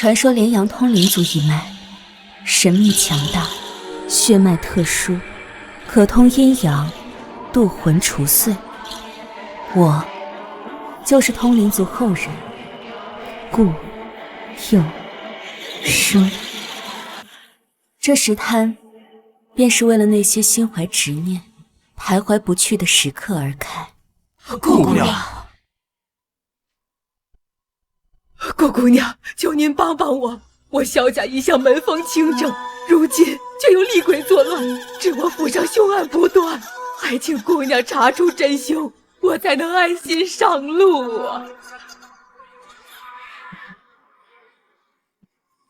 传说连阳通灵族一脉，神秘强大，血脉特殊，可通阴阳，渡魂除祟。我就是通灵族后人，顾佑生。这石滩便是为了那些心怀执念、徘徊不去的时刻而开。顾姑娘，顾姑娘，求您帮帮我！我萧家一向门风清正，如今却有厉鬼作乱，致我府上凶案不断，还请姑娘查出真凶，我才能安心上路啊！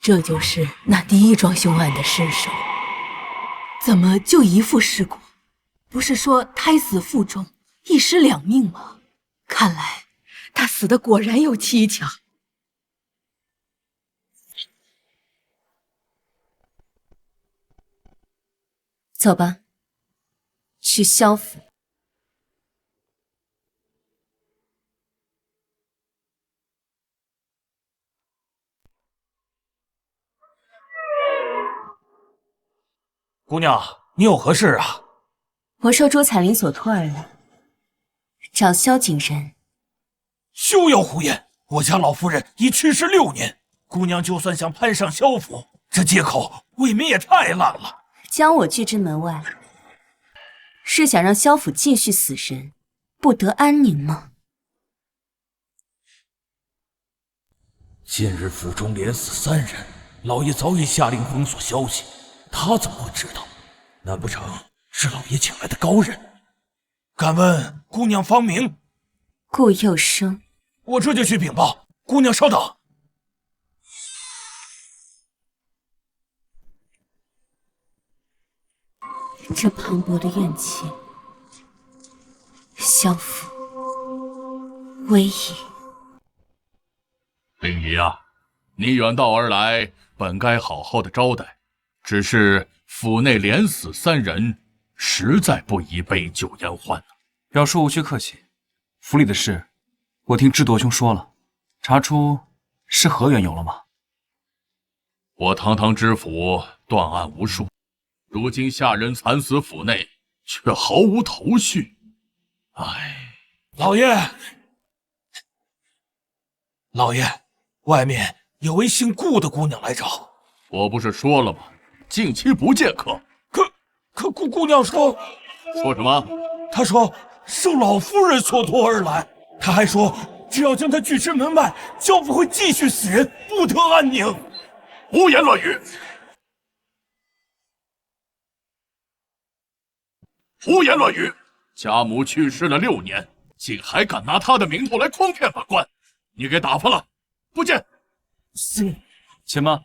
这就是那第一桩凶案的尸首，怎么就一副尸骨？不是说胎死腹中，一尸两命吗？看来他死的果然有蹊跷。走吧，去萧府。姑娘，你有何事啊？我受朱彩玲所托而来，找萧景仁。休要胡言！我家老夫人已去世6年，姑娘就算想攀上萧府，这借口未免也太烂了。将我拒之门外，是想让萧府继续死神，不得安宁吗？近日府中连死3人，老爷早已下令封锁消息，他怎么会知道？难不成是老爷请来的高人？敢问姑娘芳名？顾佑生。我这就去禀报。姑娘稍等。这磅礴的怨气，萧府危矣。令仪啊，你远道而来，本该好好的招待，只是府内连死3人，实在不宜杯酒言欢。表叔无需客气，府里的事，我听智铎兄说了，查出是何缘由了吗？我堂堂知府断案无数，如今下人惨死府内，却毫无头绪。唉，老爷，外面有位姓顾的姑娘来找。我不是说了吗？近期不见客。可顾姑娘说什么？她说受老夫人所托而来。她还说，只要将她拒之门外，萧府会继续死人，不得安宁。胡言乱语！胡言乱语！家母去世了6年，竟还敢拿她的名头来诓骗本官，你给打发了，不见。是。且慢。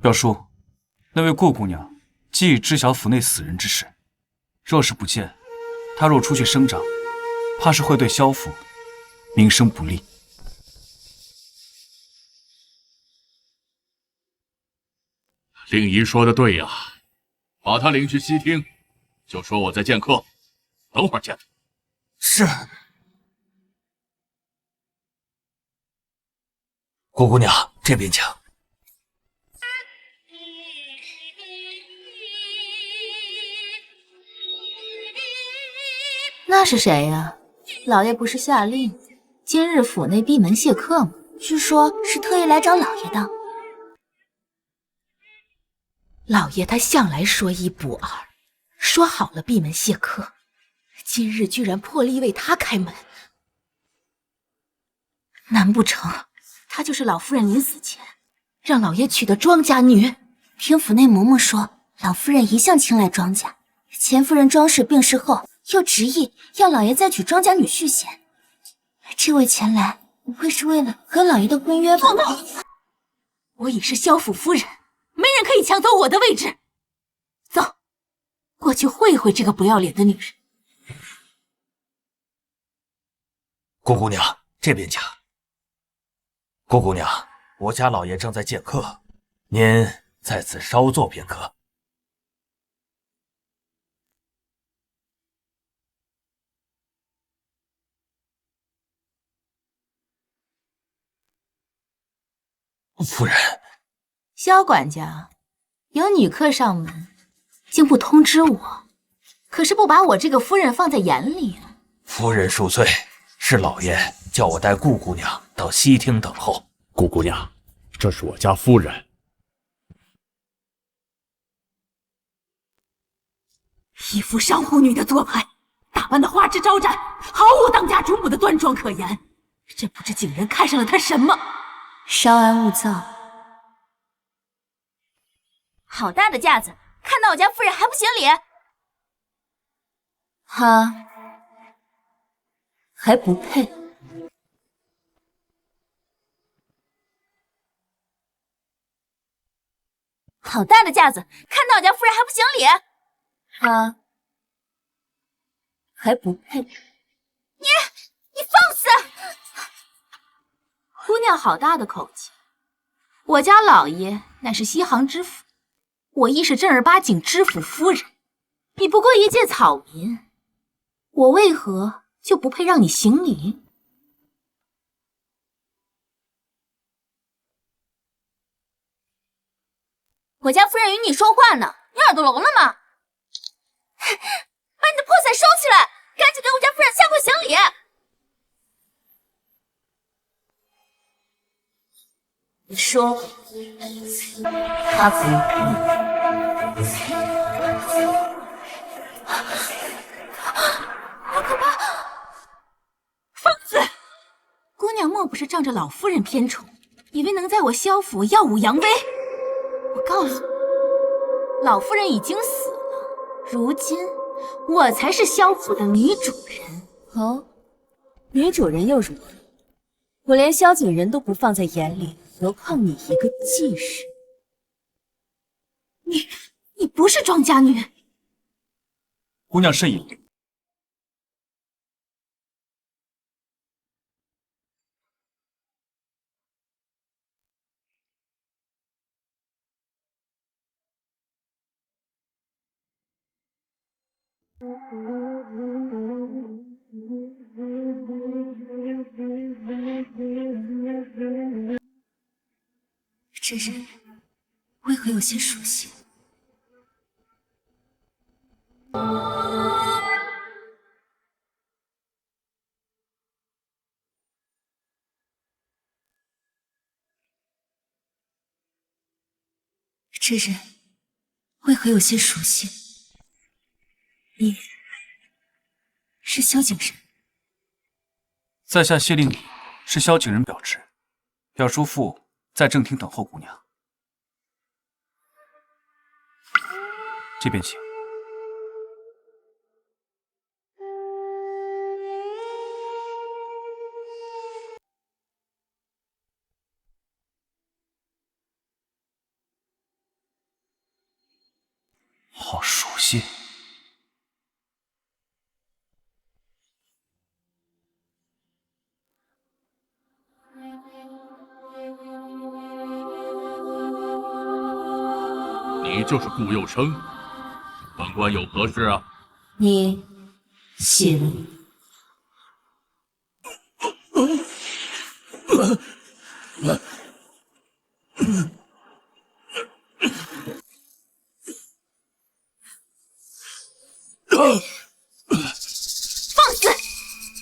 表叔，那位顾姑娘既已知晓府内死人之事，若是不见，她若出去声张，怕是会对萧府名声不利。令仪说的对呀，把她领去西厅，就说我在见客，等会儿见。是。顾姑娘，这边请。那是谁呀？老爷不是下令今日府内闭门谢客吗？据说是特意来找老爷的。老爷他向来说一不二，说好了闭门谢客，今日居然破例为他开门。难不成他就是老夫人临死前让老爷娶的庄家女？听府内嬷嬷说，老夫人一向青睐庄家，前夫人庄氏病逝后，又执意要老爷再娶庄家女续弦。这位前来不会是为了和老爷的婚约吧？我已是萧府夫人，没人可以抢走我的位置。走，过去会会这个不要脸的女人。顾姑娘，这边请。顾姑娘，我家老爷正在见客，您在此稍坐片刻。夫人，萧管家，有女客上门，竟不通知我，可是不把我这个夫人放在眼里啊。夫人恕罪，是老爷叫我带顾姑娘到西厅等候。顾姑娘，这是我家夫人。一副商户女的做派，打扮的花枝招展，毫无当家主母的端庄可言。这不知景人看上了她什么？稍安勿躁。好大的架子，看到我家夫人还不行礼？他还不配。好大的架子，看到我家夫人还不行礼？他还不配。你放肆！姑娘好大的口气！我家老爷乃是西行知府，我亦是正儿八经知府夫人，你不过一介草民，我为何就不配让你行礼？我家夫人与你说话呢，你耳朵聋了吗？把你的破伞收起来，赶紧给我家夫人下跪行礼！你说他不好可怕！疯子！姑娘莫不是仗着老夫人偏宠，以为能在我萧府耀武扬威？我告诉你，老夫人已经死了，如今我才是萧府的女主人。哦，女主人又如何？我连萧景人都不放在眼里，何况你一个继室？你不是庄家女。姑娘慎言。这人为何有些熟悉？这人为何有些熟悉？你是萧景人？在下谢令礼，是萧景人表侄，表叔父在正厅等候姑娘。这边请。好熟悉。你就是顾佑生，本官有何事啊？你谢了。放肆！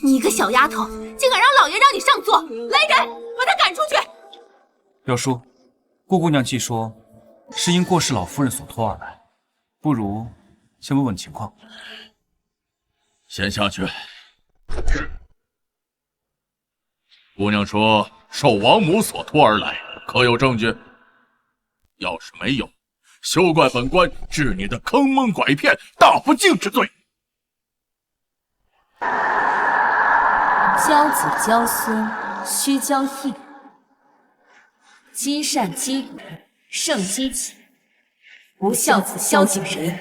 你一个小丫头，竟敢让老爷让你上座！来人，把她赶出去！表叔，顾姑娘既说是因过世老夫人所托而来，不如先问问情况。先下去。是。姑娘说受王母所托而来，可有证据？要是没有，休怪本官治你的坑蒙拐骗、大不敬之罪。教子教孙须教义，积善积德胜积勤。不孝子萧景人，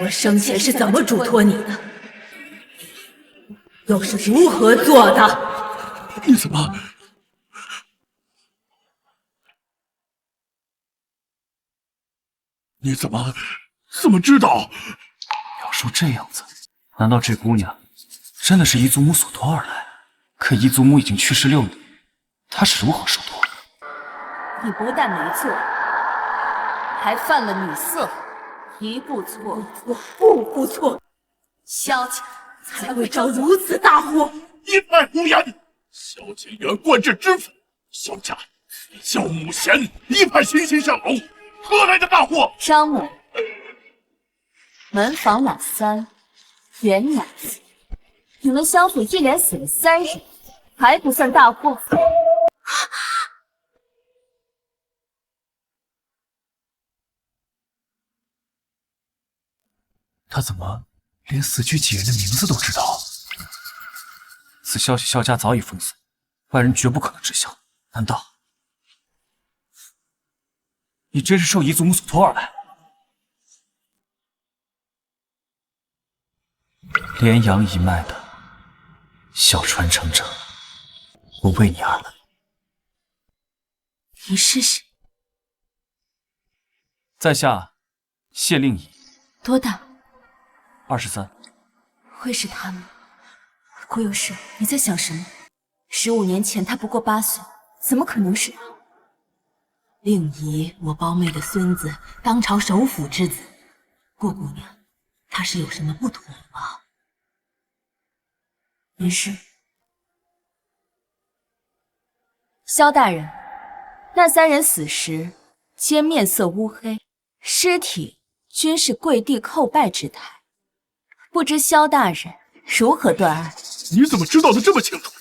我生前是怎么嘱托你的？又是如何做的？你怎么？你怎么知道？表叔这样子，难道这姑娘真的是姨祖母所托而来？可姨祖母已经去世6年，她是如何受托？你不但没做，还犯了女色法，一步错，步步错，萧家才会着如此大祸。一派胡言！萧景元官至知府，萧家萧母贤一派欣欣向荣，何来的大祸？张某，门房老三，袁娘子，你们萧府一连死了3人，还不算大祸？他怎么连死去几人的名字都知道？此消息萧家早已封锁，外人绝不可能知晓。难道你真是受姨祖母所托而来？连阳一脉的小传承者，我为你而来。你是谁？在下谢令仪，多大23。会是他吗？顾有事，你在想什么？15年前他不过8岁，怎么可能是他？令仪，我胞妹的孙子，当朝首辅之子。顾姑娘，他是有什么不妥吗？没事。萧大人，那3人死时皆面色乌黑，尸体均是跪地叩拜之态，不知萧大人如何断案？你怎么知道的这么清楚？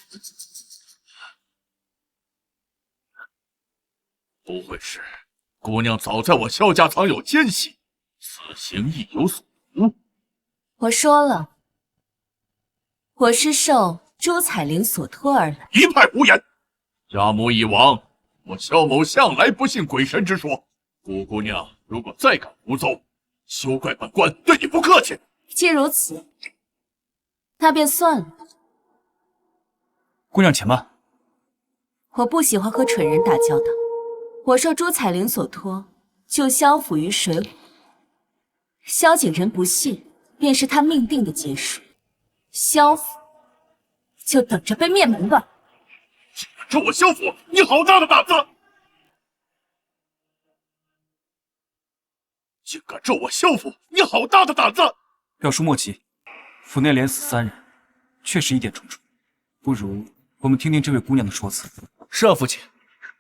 不会是姑娘早在我萧家藏有奸细，此行亦有所图？我说了，我是受朱彩玲所托而来。一派胡言！家母已亡，我萧某向来不信鬼神之说。顾姑娘如果再敢胡诌，休怪本官对你不客气。既如此，那便算了。姑娘且慢，我不喜欢和蠢人打交道。我受朱彩玲所托，救萧府于水火。萧景仁不信，便是他命定的结束。萧府就等着被灭门吧！这我萧府，你好大的胆子！竟敢咒我萧府，你好大的胆子！表叔莫急，府内连死3人，确实疑点重重。不如我们听听这位姑娘的说辞。是啊，父亲，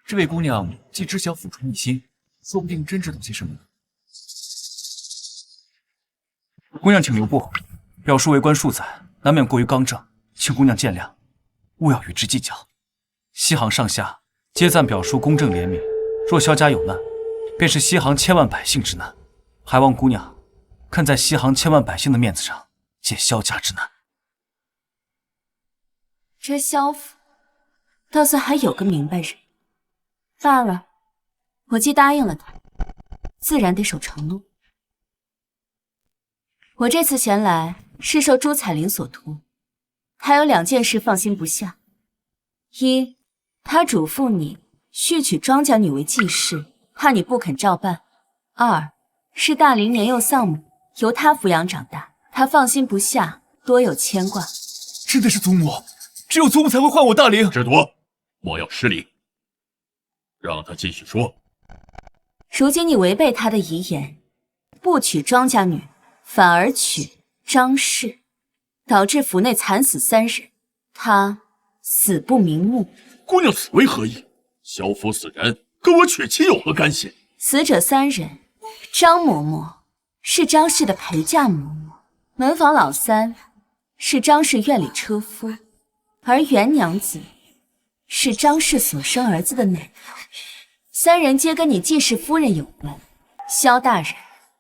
这位姑娘既知晓府中一心，说不定真知道些什么。姑娘请留步，表叔为官数载，难免过于刚正，请姑娘见谅，勿要与之计较。西行上下皆赞表叔公正廉明，若萧家有难，便是西行千万百姓之难，还望姑娘看在西行千万百姓的面子上，解萧家之难。这萧府倒算还有个明白人。罢了，我既答应了他，自然得守承诺。我这次前来是受朱彩玲所托，她有2件事放心不下：一，她嘱咐你续娶庄家女为继室，怕你不肯照办；二是大龄年幼丧母，由她抚养长大，她放心不下，多有牵挂。真的是祖母，只有祖母才会换我大龄。芷朵，莫要失礼，让他继续说。如今你违背他的遗言，不娶庄家女，反而娶张氏，导致府内惨死3人，他死不瞑目。姑娘此为何意？萧府死人跟我娶妻有何干系？死者3人，张嬷嬷是张氏的陪嫁嬷嬷，门房老三是张氏院里车夫，而袁娘子是张氏所生儿子的奶奶。3人皆跟你季氏夫人有关，萧大人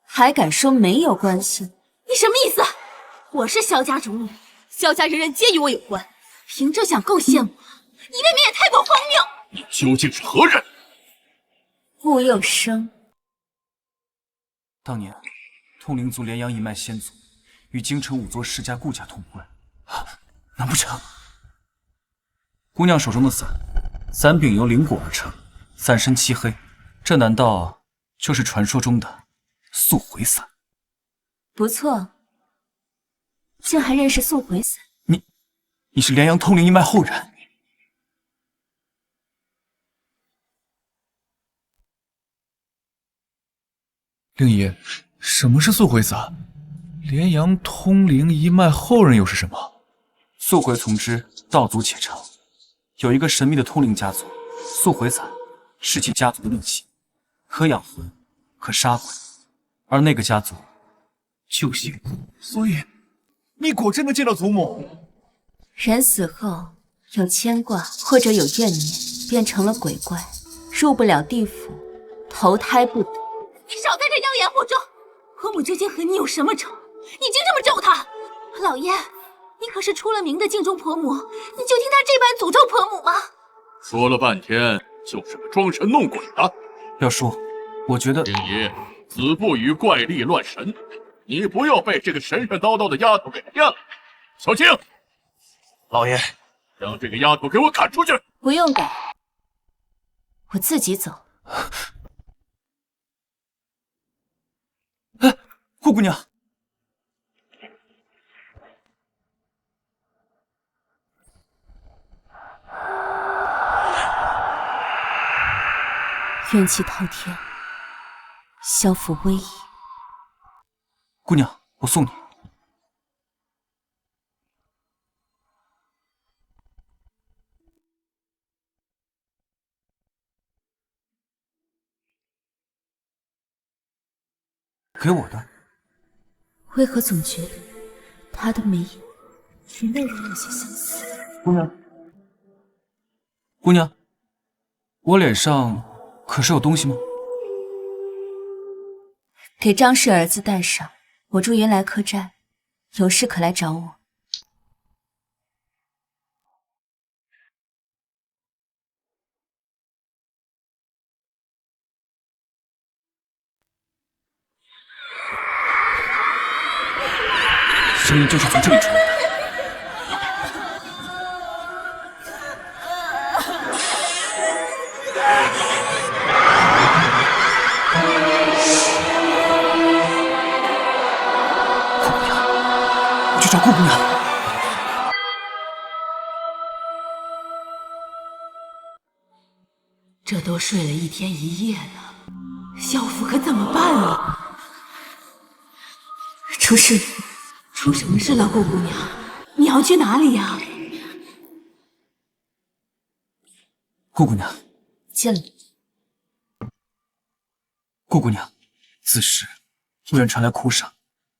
还敢说没有关系？你什么意思？我是萧家主女，萧家人人皆与我有关，凭这想构陷我，你未免也太过荒谬！你究竟是何人？顾佑生，当年通灵族连阳一脉先祖与京城5座世家顾家通婚，难不成姑娘手中的伞伞柄由灵果而成，伞身漆黑，这难道就是传说中的速回伞？不错，竟还认识速回伞。你是连阳通灵一脉后人？令爷，什么是速回散？连阳通灵一脉后人又是什么？速回从之，道阻且长。有一个神秘的通灵家族，速回散是其家族的利器，可养魂，可杀鬼。而那个家族就姓顾。所以，你果真能见到祖母？人死后有牵挂或者有怨念，变成了鬼怪，入不了地府，投胎不得。你少在这妖言惑众！婆母究竟和你有什么仇？你竟这么咒她！老爷，你可是出了名的敬重婆母，你就听她这般诅咒婆母吗？说了半天就是个装神弄鬼的。表叔，我觉得令爷，子不语怪力乱神，你不要被这个神神叨叨的丫头给骗了。小青，老爷，让这个丫头给我赶出去！不用赶，我自己走。哎，顾姑娘，怨气滔天，萧府威仪。姑娘，我送你。给我的。为何总觉得他的眉眼与那人有些相似？姑娘，姑娘，我脸上可是有东西吗？给张氏儿子带上。我住原来客栈，有事可来找我。声音就是从这里传来的。顾姑娘，我去找顾姑娘。这都睡了一天一夜了，萧府可怎么办啊？出事了！出什么事了，顾姑娘？你要去哪里呀？顾姑娘，进来。顾姑娘，此时医院传来哭声，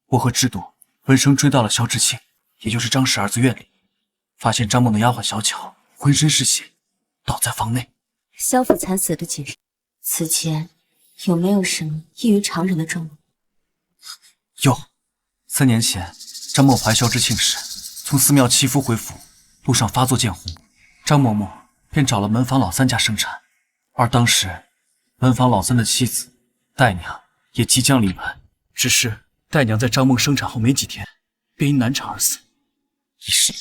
我和智朵闻声追到了萧知庆，也就是张氏儿子院里，发现张梦的丫鬟小巧浑身是血，倒在房内。萧府惨死的解释，此前有没有什么异于常人的状况？有，3年前张默怀萧知庆时，从寺庙祈福回府，路上发作见红，张嬷嬷便找了门房老三家生产，而当时门房老三的妻子戴娘也即将临盆，只是戴娘在张梦生产后没几天，便因难产而死，已逝。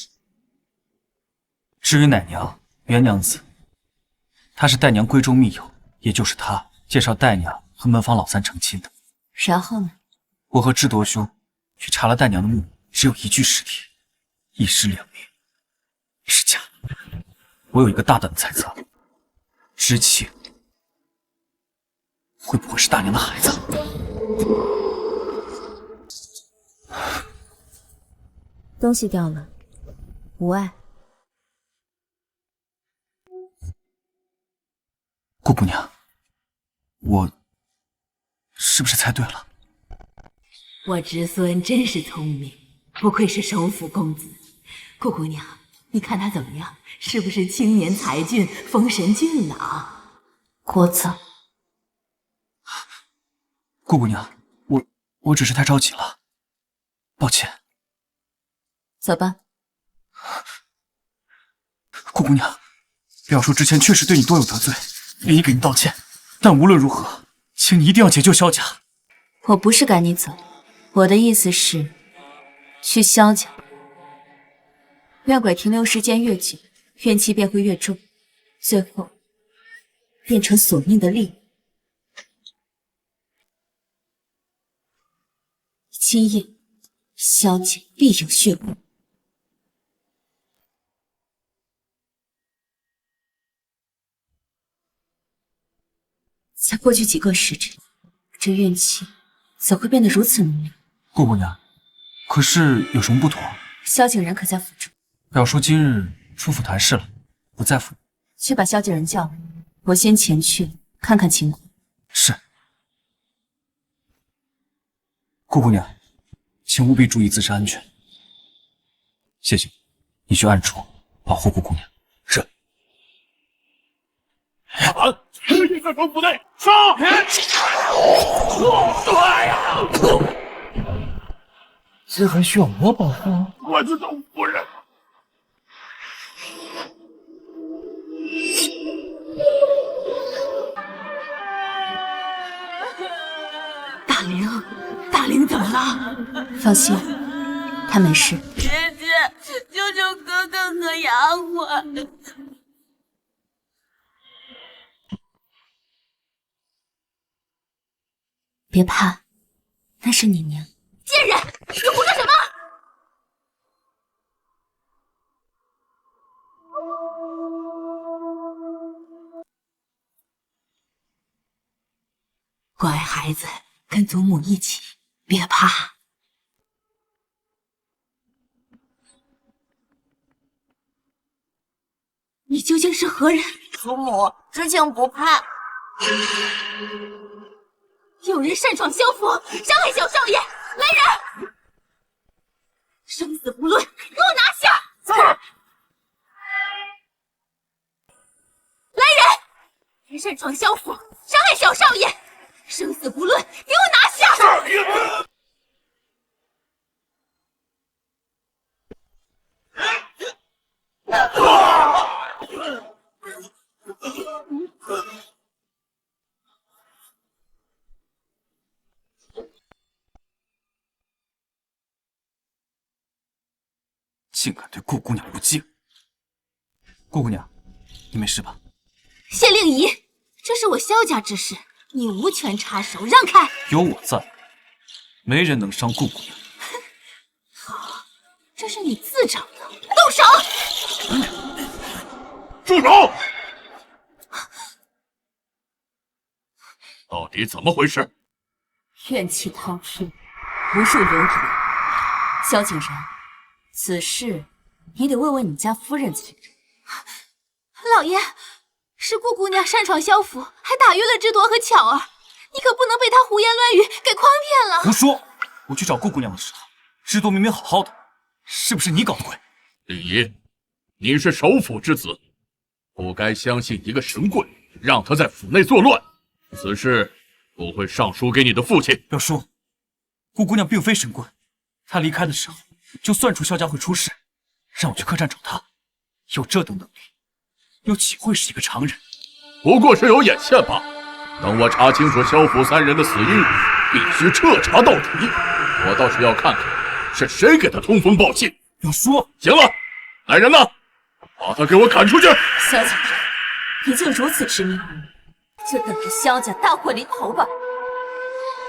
至于奶娘袁娘子，她是戴娘闺中密友，也就是她介绍戴娘和门房老三成亲的。然后呢？我和智铎兄去查了戴娘的墓，只有一具尸体，一尸两命，是假的。我有一个大胆的猜测，知庆会不会是大娘的孩子？东西掉了，无碍。顾姑娘，我是不是猜对了？我侄孙真是聪明，不愧是首府公子。顾姑娘，你看他怎么样？是不是青年才俊、风神俊朗？聒噪。顾姑娘，我只是太着急了，抱歉。走吧。顾姑娘，表叔之前确实对你多有得罪，愿意给你道歉。但无论如何，请你一定要解救萧家。我不是赶你走，我的意思是，去萧家。怨鬼停留时间越久，怨气便会越重，最后变成索命的利。今夜，萧家必有血光。再过去几个时辰，这怨气怎会变得如此努力？顾姑娘，可是有什么不妥？萧景然可在府中？表叔今日出府谈事了，不在府。去把萧景然叫来，我先前去看看情况。是。顾姑娘，请务必注意自身安全。谢谢你去暗处保护顾姑娘。是。直接在府内杀！这还需要我保护？我知道夫人。大玲怎么了？放心，她没事。姐姐，救救哥哥和丫鬟！别怕，那是你娘。贱人，你胡说什么？乖孩子，跟祖母一起，别怕。你究竟是何人？祖母，知情不怕。有人擅闯萧府，伤害小少爷，来人！生死不论，给我拿下！来人！人擅闯萧府，伤害小少爷，生死不论，给我拿下！竟敢对顾姑娘不敬！顾姑娘，你没事吧？谢令仪，这是我萧家之事，你无权插手，让开！有我在，没人能伤顾姑娘。好，这是你自找的，动手！住手！到底怎么回事？怨气滔天，无数流言。萧景然，此事你得问问你家夫人才是。老爷，是顾姑娘擅闯萧府，还打晕了知铎和巧儿，你可不能被她胡言乱语给诓骗了。胡说！我去找顾姑娘的时候，知铎明明好好的，是不是你搞的鬼？令仪，你是首府之子，不该相信一个神棍，让他在府内作乱。此事我会上书给你的父亲。表叔，顾姑娘并非神棍，她离开的时候就算出萧家会出事，让我去客栈找她。有这等能力，又岂会是一个常人？不过是有眼线吧。等我查清楚萧府三人的死因，必须彻查到底。我倒是要看看是谁给他通风报信。表叔，行了，来人呐，把他给我赶出去！萧景然，你竟如此执迷不悟，就等着萧家大祸临头吧！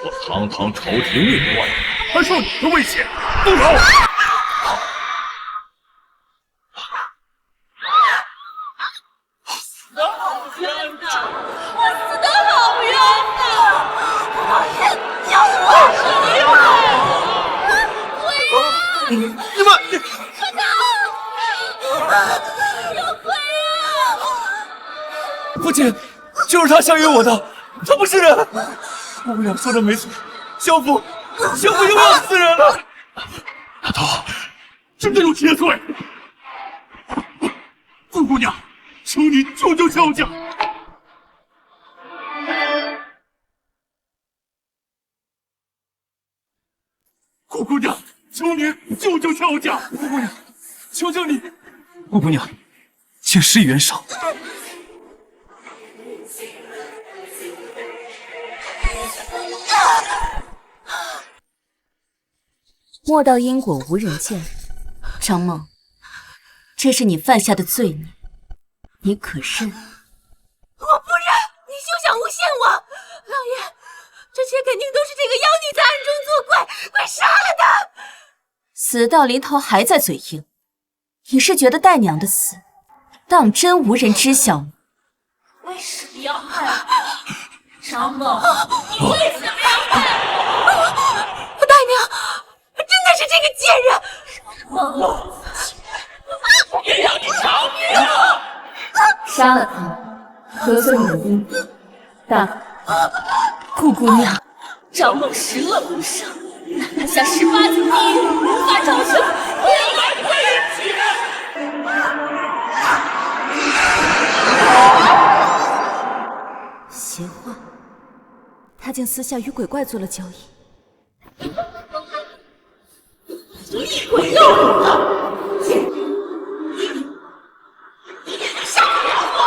我堂堂朝廷命官，还受你的威胁，动手！死得好冤呐！我死得好冤呐！老爷，救我！你们，快走！有鬼啊！父亲，就是他相约我的，他不是人。顾姑娘说的没错，萧府又要死人了。难道真的有劫罪？顾姑娘，求你救救萧家！顾姑娘，求你救救萧家！顾姑娘，求求你！顾姑娘，请施以援手。莫道因果无人见，张梦，这是你犯下的罪孽，你可认？我不认！你休想诬陷我！老爷，这些肯定都是这个妖女在暗中作怪，快杀了她！死到临头还在嘴硬，你是觉得带娘的死，当真无人知晓吗？为什么要害我？张梦，你为什么要害我？光了！别让你偿命啊！杀了他，得罪你的阴德。大顾姑娘，张梦十恶不赦，哪怕下18级地狱无法超生，我也来跪下！邪话，他竟私下与鬼怪做了交易。厉鬼要我了！杀了我！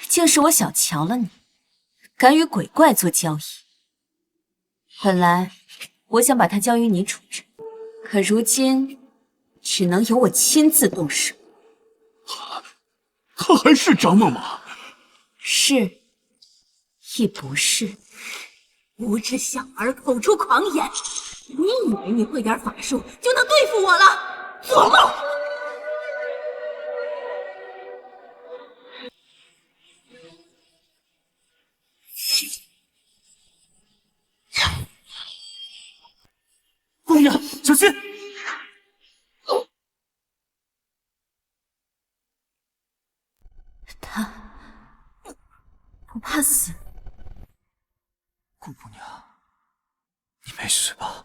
竟是我小瞧了你，敢与鬼怪做交易。本来我想把他交于你处置，可如今只能由我亲自动手。他还是张梦吗？是，亦不是。无知小儿口出狂言，你以为你会点法术就能对付我了？做梦！姑娘，小心！他不怕死。顾姑娘，你没事吧？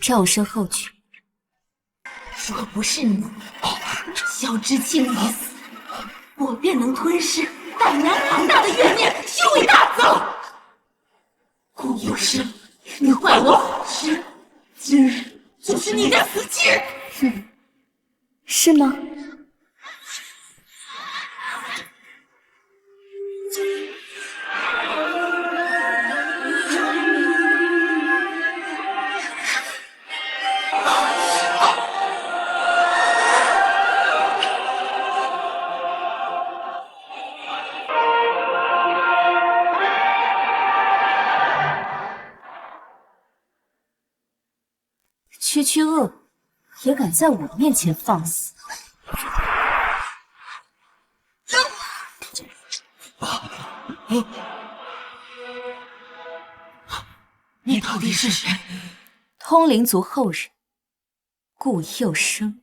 照我身后去。若不是你，萧知青已死，我便能吞噬胆量庞大的怨念，修为大增。顾有生，你坏我法师，今日就是你的死期。是吗？区区恶鬼也敢在我面前放肆！你到底是谁？通灵族后人，顾佑生。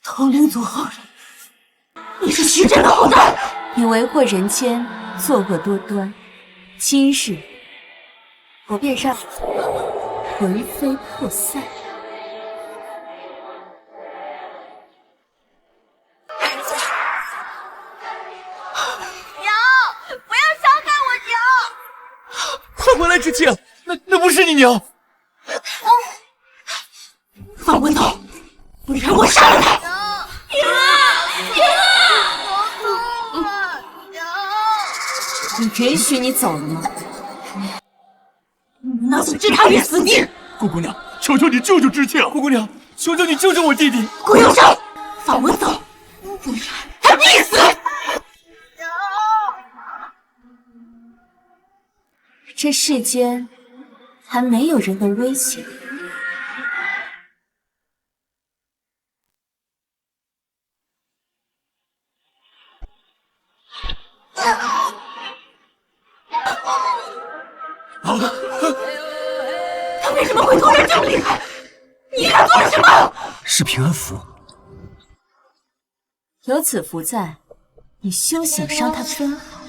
通灵族后人，你是徐震的后代。你为祸人间，作恶多端，今日我便让你魂飞魄散。娘，不要伤害我娘！快回来，知青，那不是你娘。放我走，不然我杀了他！娘，你允许你走了吗？那就置他于死地！顾姑娘，求求你救救知青！顾姑娘，求求你救救我弟弟！顾有生，放我走，不然他必死！这世间还没有人能威胁你。他为什么会突然这么厉害？你给他做了什么？是平安符。有此符在，你休想伤他分毫，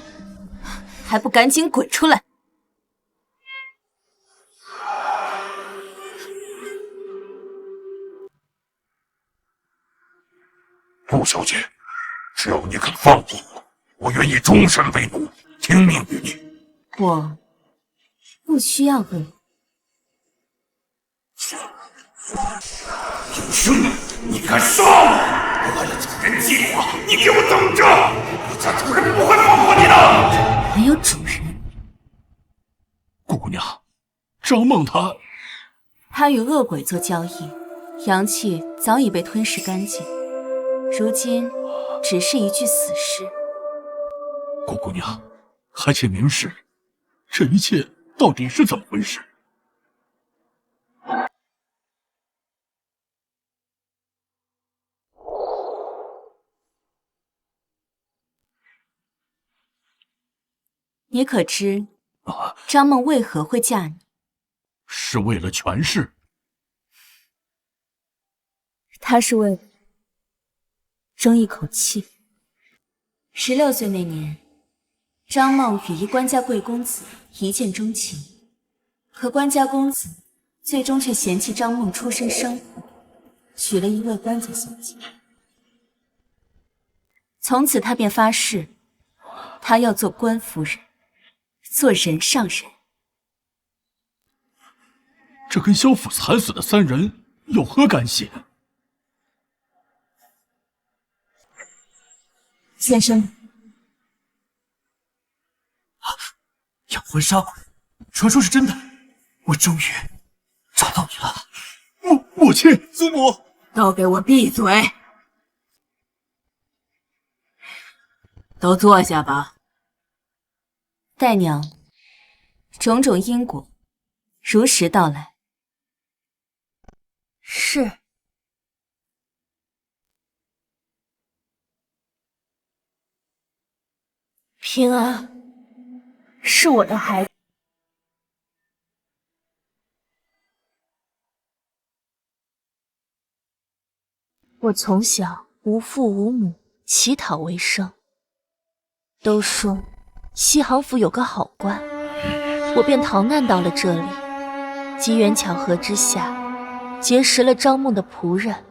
还不赶紧滚出来！顾小姐，只要你肯放过我，我愿意终身为奴，听命于你。我不需要为有生，你敢杀我！为了主人计划，你给我等着！我家主人不会放过你的。没有主人，姑娘，张梦他与恶鬼做交易，阳气早已被吞噬干净，如今只是一具死尸。顾姑娘，还请明示，这一切到底是怎么回事？你可知张梦为何会嫁你？是为了权势？他是为了争一口气。16岁那年，张梦与一官家贵公子一见钟情，可官家公子最终却嫌弃张梦出身生苦，娶了一位官家小姐。从此他便发誓，他要做官夫人，做人上人。这跟萧府惨死的3人有何干系？先生，养魂杀鬼，传说是真的，我终于找到你了。母亲，祖母，都给我闭嘴！都坐下吧。代娘，种种因果如实道来。是。平安是我的孩子。我从小无父无母，乞讨为生。都说西杭府有个好官，我便逃难到了这里。机缘巧合之下，结识了张梦的仆人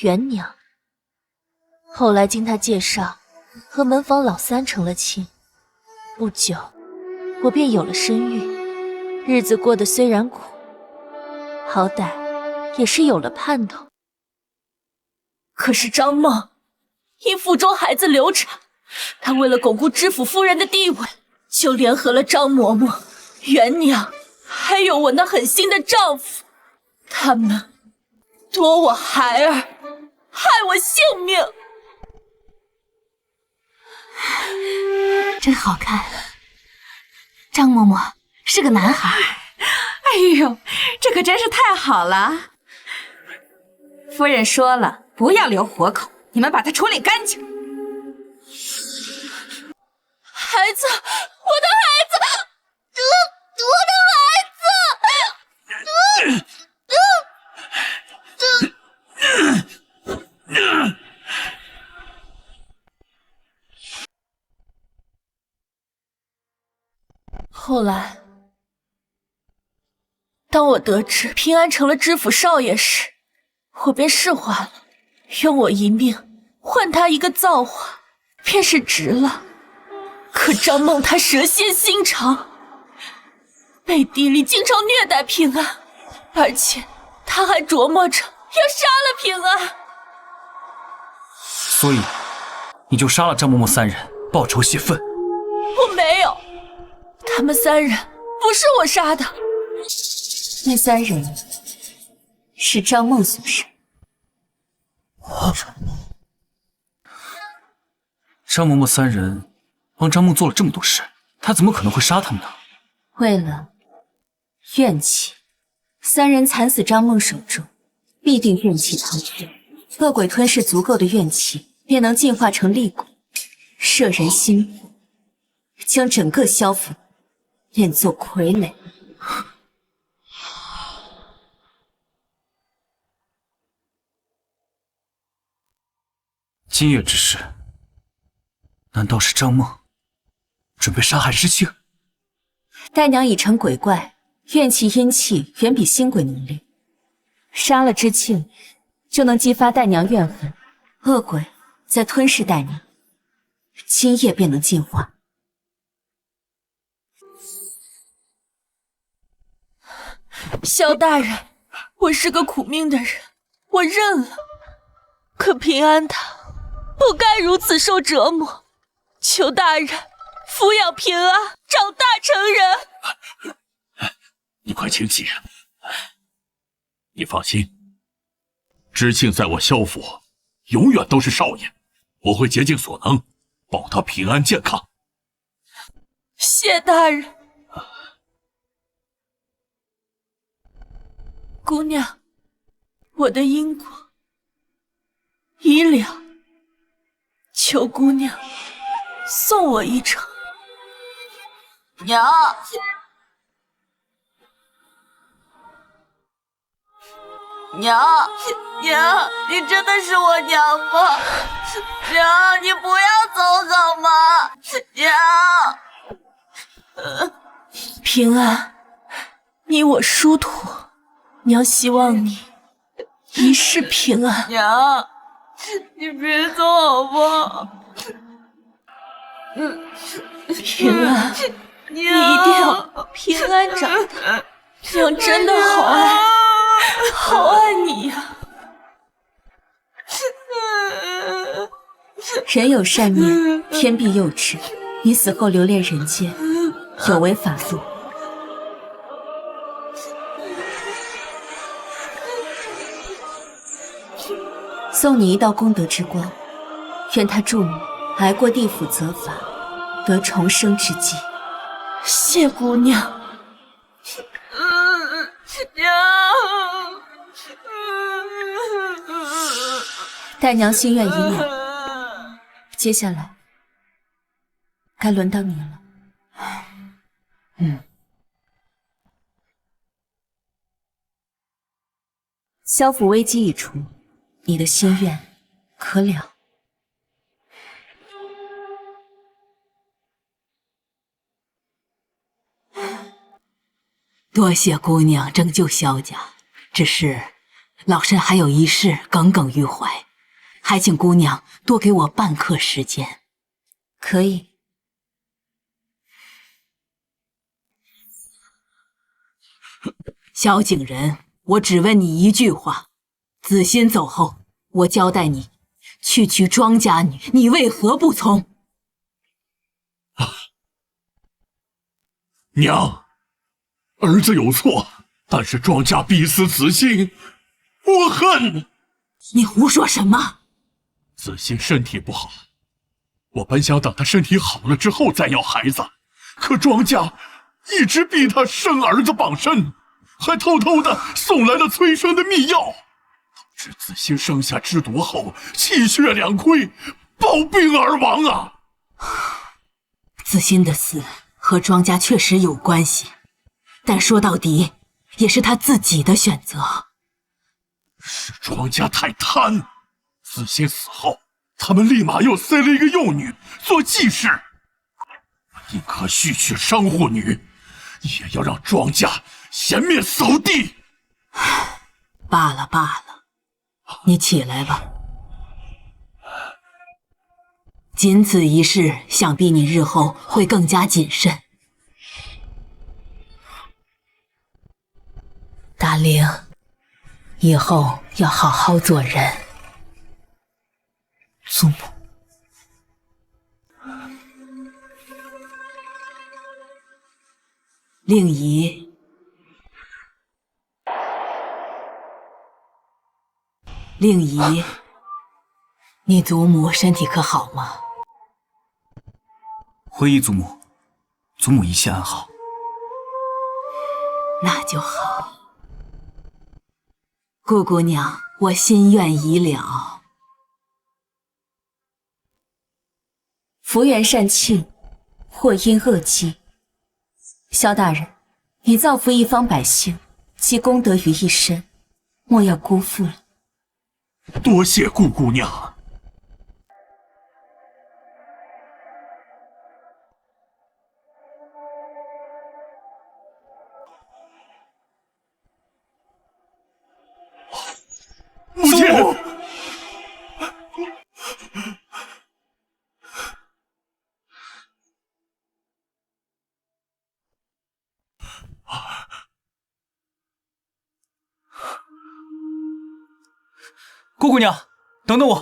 元娘。后来经她介绍，和门房老三成了亲。不久，我便有了身孕，日子过得虽然苦，好歹也是有了盼头。可是张梦因腹中孩子流产，她为了巩固知府夫人的地位，就联合了张嬷嬷、元娘，还有我那狠心的丈夫，他们夺我孩儿，害我性命。真好看，张嬷嬷是个男孩。哎呦，这可真是太好了！夫人说了，不要留活口，你们把他处理干净。孩子，我的孩子，我的孩子！后来，当我得知平安成了知府少爷时，我便释怀了，用我一命换他一个造化，便是值了。可张梦她蛇蝎心肠，背地里经常虐待平安，而且她还琢磨着要杀了平安。所以，你就杀了张嬷嬷3人，报仇泄愤？我没有，他们3人不是我杀的。那3人是张梦所杀。张嬷嬷3人帮张梦做了这么多事，她怎么可能会杀他们呢？为了怨气，3人惨死张梦手中，必定怨气滔天。恶鬼吞噬足够的怨气，便能进化成厉鬼，摄人心魄，将整个萧府练作傀儡。今夜之事，难道是张梦准备杀害知青？代娘已成鬼怪，怨气阴气远比星鬼能力，杀了知庆，就能激发代娘怨恨，恶鬼再吞噬代娘，今夜便能进化。萧大人，我是个苦命的人，我认了。可平安他不该如此受折磨，求大人抚养平安，长大成人。你快清醒！你放心，知庆在我萧府永远都是少爷，我会竭尽所能保他平安健康。谢大人。姑娘，我的因果已了，求姑娘送我一程。娘，娘，你真的是我娘吗？娘，你不要走好吗？娘，平安，你我殊途，娘希望你一世平安。娘，你别走好不好？平安，你一定要平安长大。娘真的好爱你呀。人有善念，天必佑之。你死后留恋人间，有违法度。送你一道功德之光，愿它助你挨过地府责罚，得重生之机。谢姑娘。待娘心愿已了，接下来该轮到你了。萧府危机已除，你的心愿可了？多谢姑娘拯救萧家，只是老身还有一事耿耿于怀，还请姑娘多给我半刻时间。可以。萧景仁，我只问你一句话：子欣走后，我交代你去娶庄家女，你为何不从？娘，儿子有错，但是庄家逼死子欣，我恨。你胡说什么？子欣身体不好，我本想等她身体好了之后再要孩子，可庄家一直逼她生儿子绑身，还偷偷的送来了催生的秘药，导致子欣生下之犊后气血两亏，暴病而亡啊！子欣的死和庄家确实有关系，但说到底也是他自己的选择。是庄家太贪，子欣死后，他们立马又塞了一个幼女做继室，宁可续娶商户女，也要让庄家颜面扫地。罢了罢了，你起来吧。仅此一事，想必你日后会更加谨慎。大玲，以后要好好做人。祖母。令仪，令仪，你祖母身体可好吗？回忆祖母，祖母一切安好。那就好。顾姑娘，我心愿已了。福缘善庆，祸因恶积。萧大人，你造福一方百姓，积功德于一身，莫要辜负了。多谢顾姑娘。母亲，顾姑娘，等等我。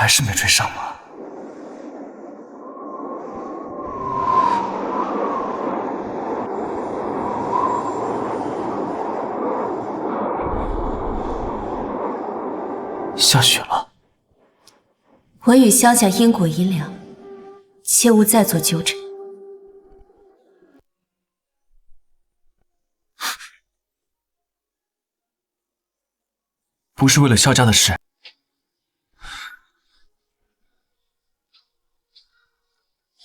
还是没追上吗？下雪了。我与萧家因果已了，切勿再做纠缠。不是为了萧家的事。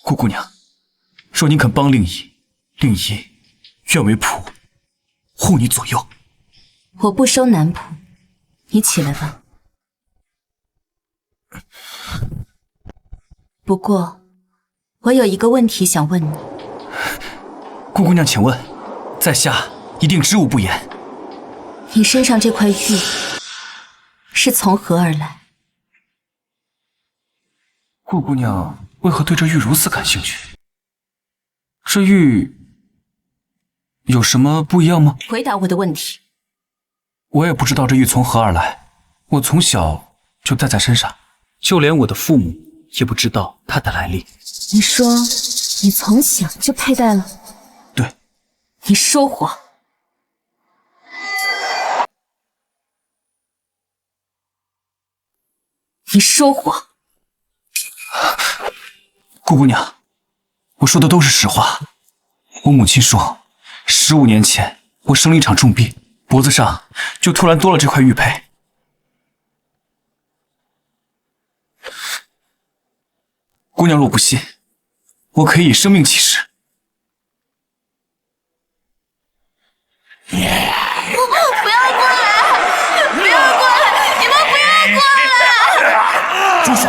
顾姑娘，若你肯帮令姨，令姨愿为仆，护你左右。我不收男仆，你起来吧。不过，我有一个问题想问你。顾姑娘，请问，在下一定知无不言。你身上这块玉是从何而来？顾姑娘为何对这玉如此感兴趣？这玉有什么不一样吗？回答我的问题。我也不知道这玉从何而来，我从小就戴在身上，就连我的父母也不知道它的来历。你说你从小就佩戴了？对。你说谎。你说谎。顾姑娘，我说的都是实话。我母亲说，15年前我生了一场重病，脖子上就突然多了这块玉佩。姑娘若不信，我可以以生命起誓。不要过来！不要过来！你们不要过来！住手！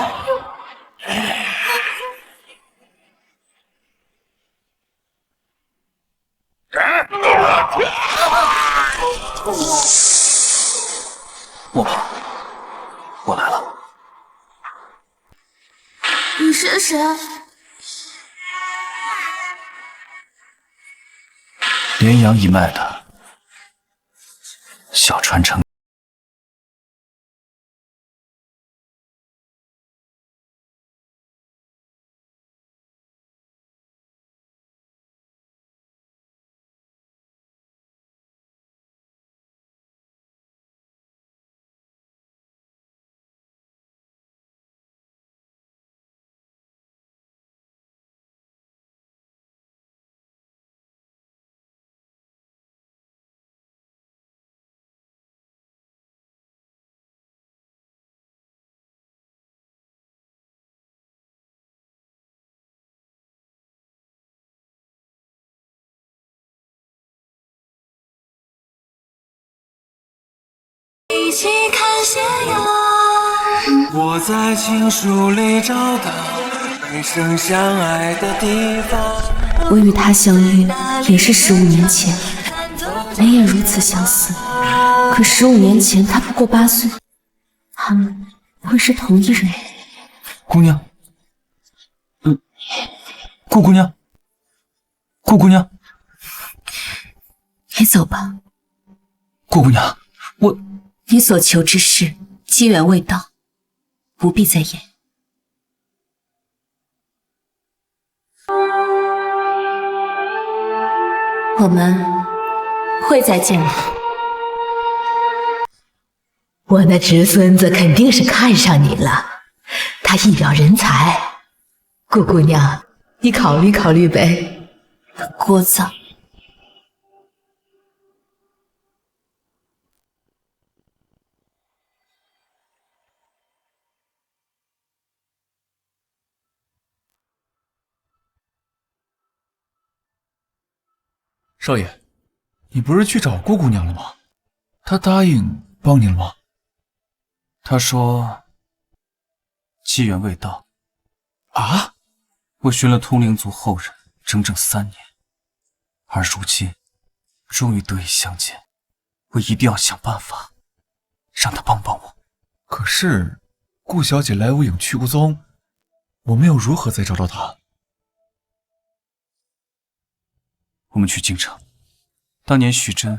我来了。你是谁？连阳一脉的小传承。一起看斜阳。我在情书里找到悲生相爱的地方。我与他相遇也是15年前，眉眼如此相似。可15年前他不过8岁，他们会是同一人？姑娘，顾姑娘，顾姑娘，你走吧。顾姑娘，你所求之事，机缘未到，不必再言。我们会再见的。我那侄孙子肯定是看上你了，他一表人才。顾姑娘，你考虑考虑呗。聒噪。少爷，你不是去找顾姑娘了吗？她答应帮你了吗？她说机缘未到。啊？我寻了通灵族后人整整3年，而如今终于得以相见，我一定要想办法让她帮帮我。可是顾小姐来无影去无踪，我们又如何再找到她？我们去京城。当年徐真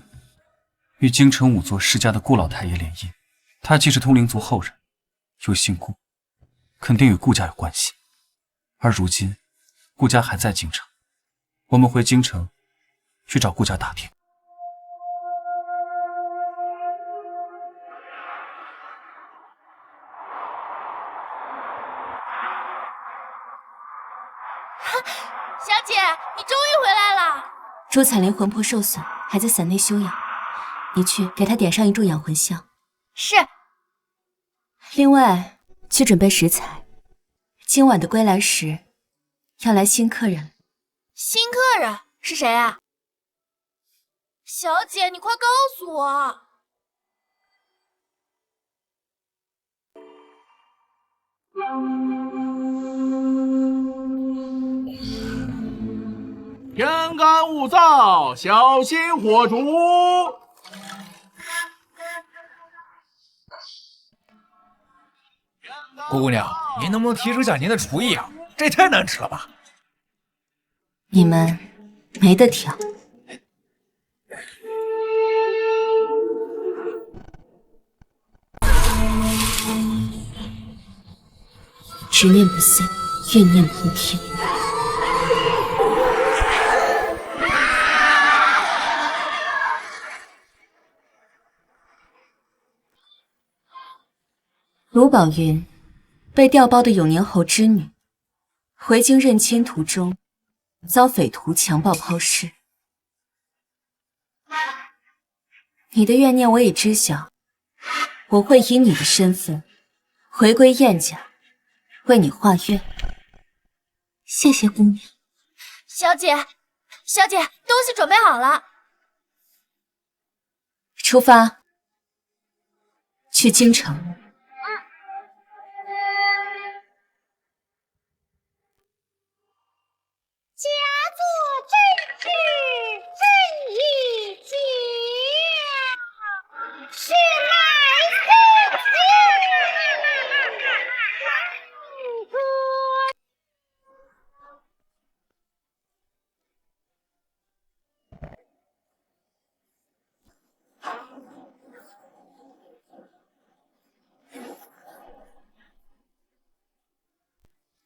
与京城5座世家的顾老太爷联姻，他既是通灵族后人，又姓顾，肯定与顾家有关系。而如今，顾家还在京城，我们回京城去找顾家打听。小姐，你终于回来了。朱彩莲魂魄受损，还在伞内休养，你去给她点上一炷养魂香。是。另外，去准备食材，今晚的归来时要来新客人。新客人是谁啊？小姐，你快告诉我。天干物燥，小心火烛。顾姑娘，您能不能提升下您的厨艺啊？这也太难吃了吧！你们没得挑。执念不散，怨念平天。卢宝云被调包的永年侯之女，回京认亲途中遭匪徒强暴抛尸。你的怨念我已知晓，我会以你的身份回归燕家，为你化冤。谢谢姑娘。小姐，小姐，东西准备好了，出发，去京城。家作真治，正义节，是来四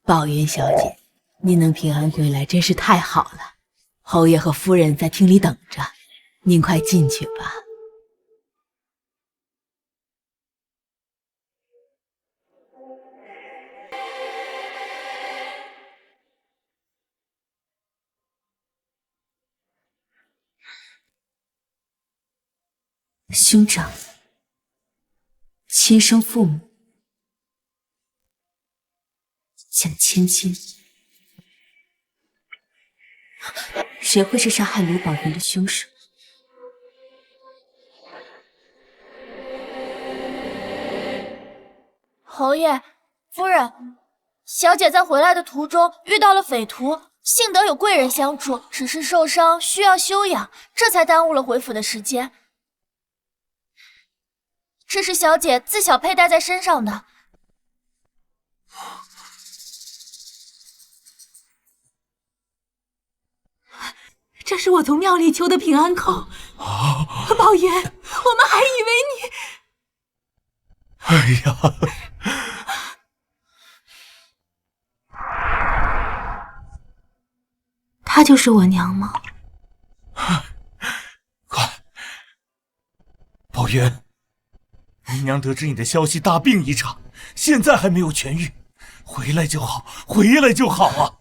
宝云小姐，您能平安归来真是太好了。侯爷和夫人在厅里等着，您快进去吧。兄长，亲生父母，蒋千金，谁会是杀害卢宝云的凶手？侯爷、夫人，小姐在回来的途中遇到了匪徒，幸得有贵人相助，只是受伤需要休养，这才耽误了回府的时间。这是小姐自小佩戴在身上的。这是我从庙里求的平安扣。宝云，我们还以为你……哎呀！她就是我娘吗？快，宝云，你娘得知你的消息，大病一场，现在还没有痊愈，回来就好，回来就好啊！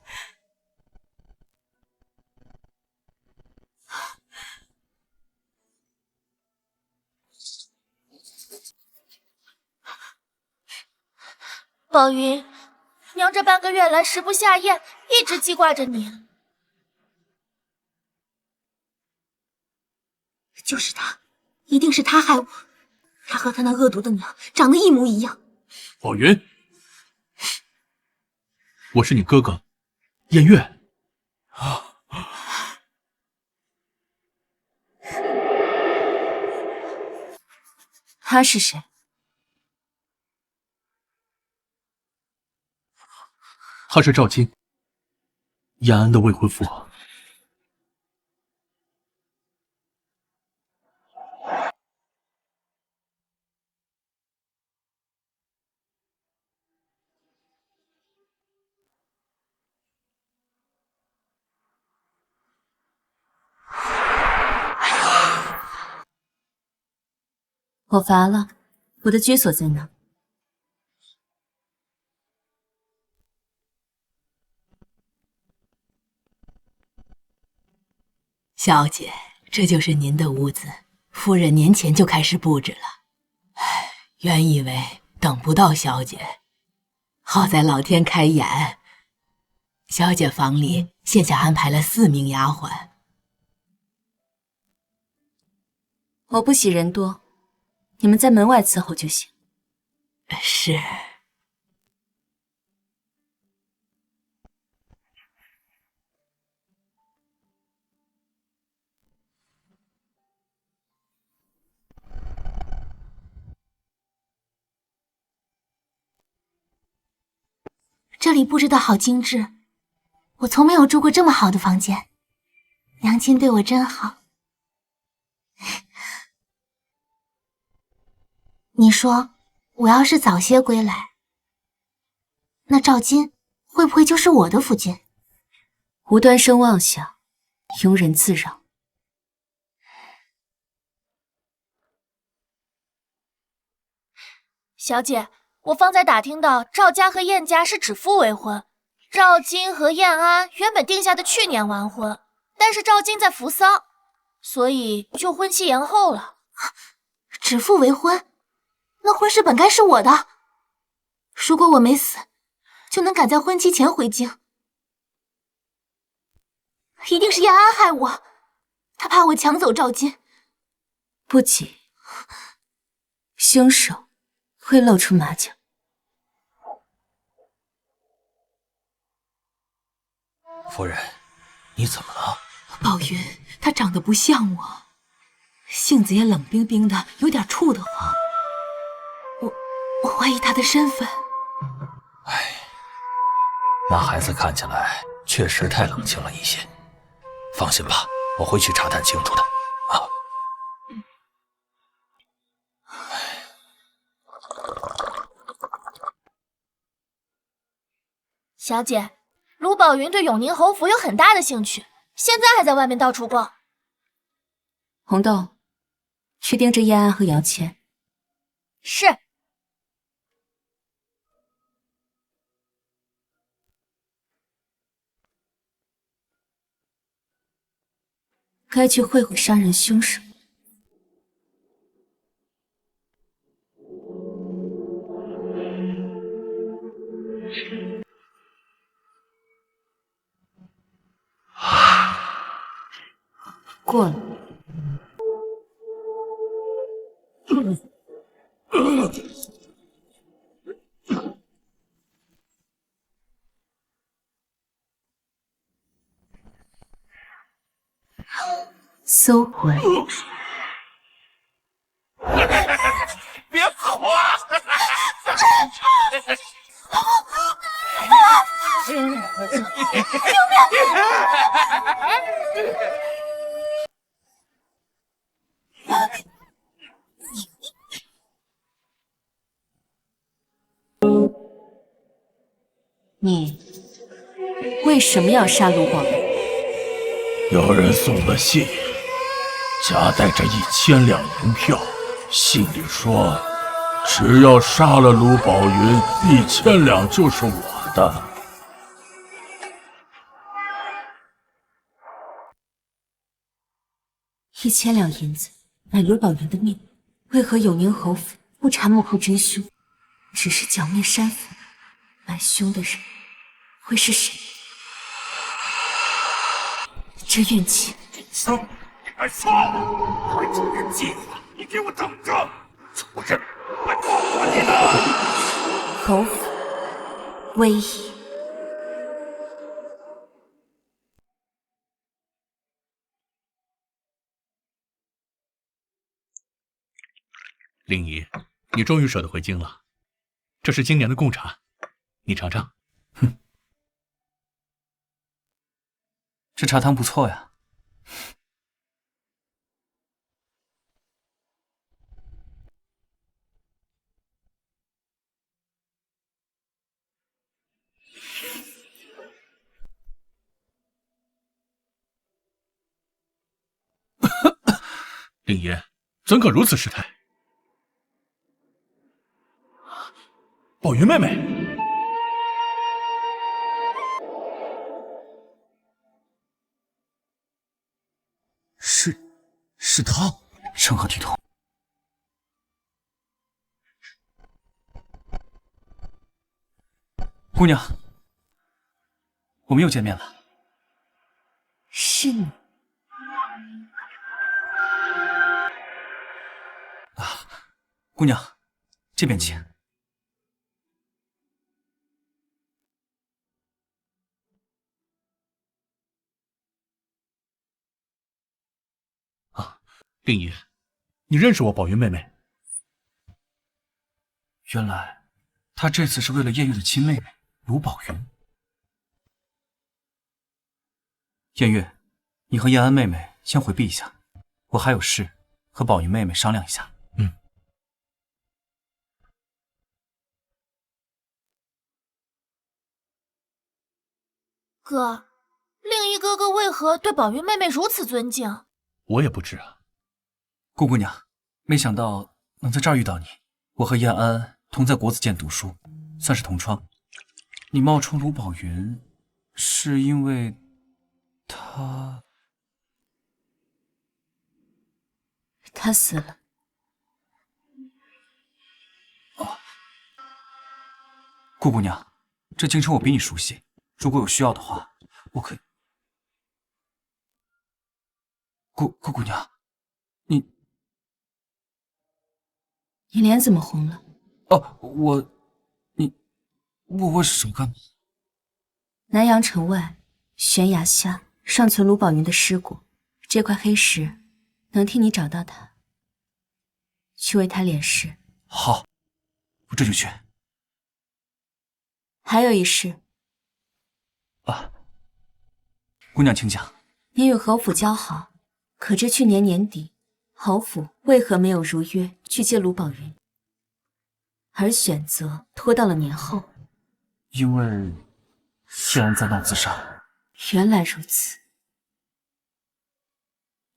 宝云，娘这半个月来食不下咽，一直记挂着你。就是他，一定是他害我。他和他那恶毒的娘长得一模一样。宝云，我是你哥哥，燕月。他是谁？他是赵青，延安的未婚夫。我乏了，我的居所在哪？小姐，这就是您的屋子，夫人年前就开始布置了。唉，原以为等不到小姐，好在老天开眼，小姐房里现下安排了4名丫鬟。我不喜人多，你们在门外伺候就行。是。这里布置的好精致，我从没有住过这么好的房间，娘亲对我真好。你说，我要是早些归来，那赵金会不会就是我的夫君？无端生妄想，庸人自扰。小姐，我方才打听到赵家和燕家是指腹为婚，赵金和燕安原本定下的去年完婚，但是赵金在扶丧，所以就婚期延后了。指腹为婚，那婚事本该是我的。如果我没死，就能赶在婚期前回京。一定是燕安害我，他怕我抢走赵金。不急，凶手会露出马脚。夫人，你怎么了？宝云，他长得不像我，性子也冷冰冰的，有点怵得慌。我怀疑他的身份。唉，那孩子看起来确实太冷清了一些。放心吧，我会去查探清楚的。啊。小姐，卢宝云对永宁侯府有很大的兴趣，现在还在外面到处逛。红豆，去盯着叶安和姚谦。是。该去会会杀人凶手。过了。搜回。别跑啊！你为什么要杀卢宝云？有人送了信，夹带着1000两银票，信里说，只要杀了卢宝云，1000两就是我的。1000两银子买卢宝云的命，为何永宁侯府不查幕后真凶，只是剿灭山府？买凶的人会是谁？这怨气！你还杀我！还这人计划，你给我等着！畜生，我打你的！侯府威仪。灵姨，你终于舍得回京了。这是今年的贡茶，你尝尝。哼，这茶汤不错呀。灵姨，怎可如此失态？宝云妹妹，是他，成何体统？姑娘，我们又见面了。是你。姑娘，这边请。令爷，你认识我宝云妹妹？原来她这次是为了燕玉的亲妹妹卢宝云。燕玉，你和燕安妹妹先回避一下，我还有事和宝云妹妹商量一下。哥，令一哥哥为何对宝云妹妹如此尊敬？我也不知啊。顾姑娘，没想到能在这儿遇到你。我和燕安同在国子监读书，算是同窗。你冒充卢宝云，是因为他死了。顾姑娘，这京城我比你熟悉，如果有需要的话，我可以。顾姑娘，你脸怎么红了？哦，我手干。南阳城外悬崖下尚存卢宝云的尸骨，这块黑石能替你找到他，去为他敛尸。好，我这就去。还有一事。姑娘请讲。你与侯府交好，可知去年年底侯府为何没有如约去接卢宝云，而选择拖到了年后？因为谢安在闹自杀。原来如此。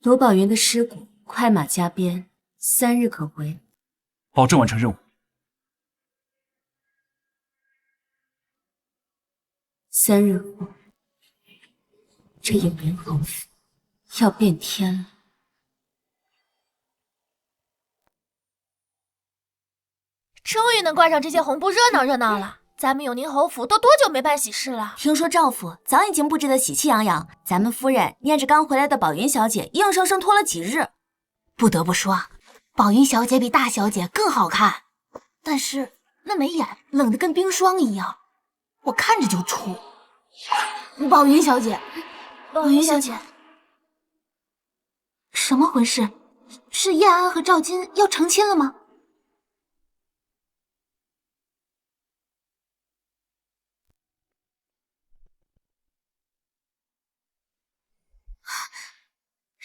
卢宝云的尸骨快马加鞭，3日可回。保证完成任务。3日后，这永宁侯府要变天了。终于能挂上这些红布，热闹热闹了。咱们永宁侯府都多久没办喜事了？听说赵府早已经布置得喜气洋洋，咱们夫人念着刚回来的宝云小姐，硬生生拖了几日。不得不说，宝云小姐比大小姐更好看，但是那眉眼冷得跟冰霜一样，我看着就怵。宝云小姐，宝云小姐，什么回事？是燕安和赵金要成亲了吗？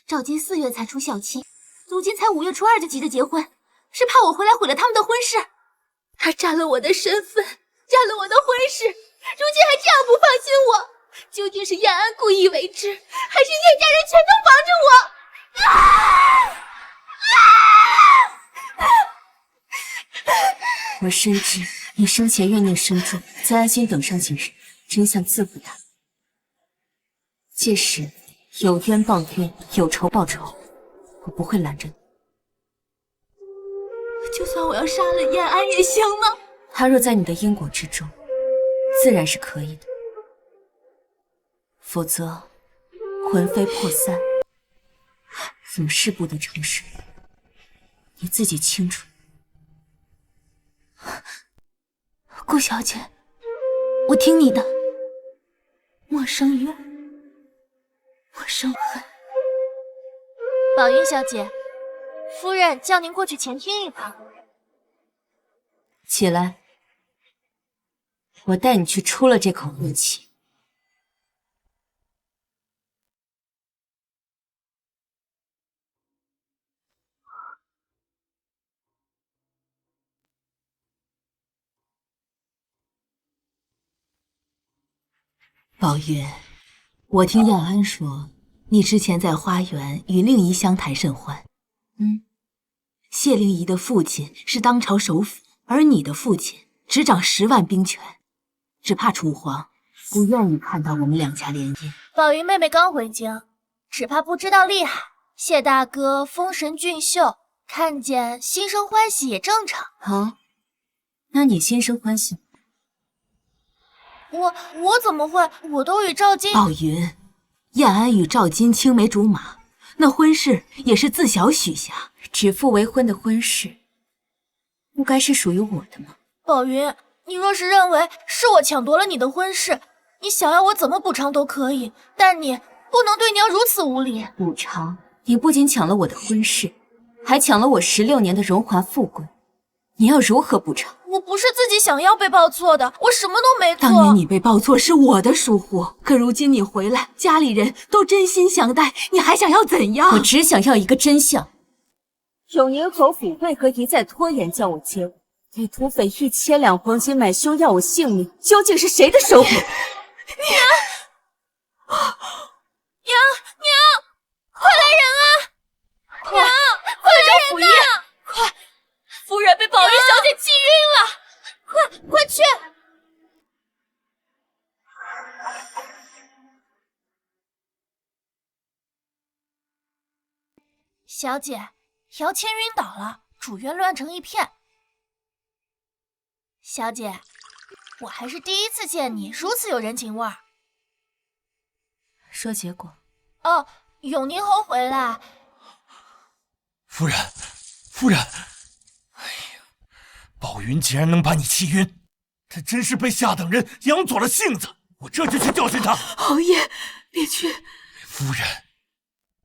赵金4月才出孝亲，如今才5月初2就急着结婚，是怕我回来毁了他们的婚事。他占了我的身份，占了我的婚事，如今还这样不放心我，究竟是燕安故意为之，还是燕家人全都防着我深知你生前怨念深重，再安心等上几日，真相自不难。届时有冤报冤，有仇报仇，我不会拦着你。就算我要杀了燕安也行吗？他若在你的因果之中，自然是可以的。否则，魂飞魄散，永世不得成事。你自己清楚。顾小姐，我听你的。莫生怨，莫生恨。宝云小姐，夫人叫您过去前厅一趟。起来，我带你去出了这口恶气。宝云，我听耀安说，你之前在花园与令仪相谈甚欢。谢令仪的父亲是当朝首辅，而你的父亲执掌10万兵权，只怕楚皇不愿意看到我们两家联姻。宝云妹妹刚回京，只怕不知道厉害。谢大哥风神俊秀，看见心生欢喜也正常。好，那你心生欢喜？我怎么会？我都与赵金……宝云，燕安与赵金青梅竹马，那婚事也是自小许下。指腹为婚的婚事，不该是属于我的吗？宝云，你若是认为是我抢夺了你的婚事，你想要我怎么补偿都可以，但你不能对娘如此无礼。补偿？你不仅抢了我的婚事，还抢了我16年的荣华富贵，你要如何补偿？我不是自己想要被报错的，我什么都没做。当年你被报错是我的疏忽，可如今你回来，家里人都真心相待，你还想要怎样？我只想要一个真相。永宁侯府为何一再拖延叫我接吻？给土匪1000两黄金买凶要我性命，究竟是谁的手笔？娘，快来人啊！娘，快来人啊！快，夫人被宝玉小姐气晕了，快去！小姐，姚谦晕倒了，主院乱成一片。小姐，我还是第一次见你如此有人情味儿。说结果。哦，永宁侯回来。夫人，夫人，哎呀，宝云竟然能把你气晕，他真是被下等人养左了性子。我这就去教训他。侯爷，别去。夫人，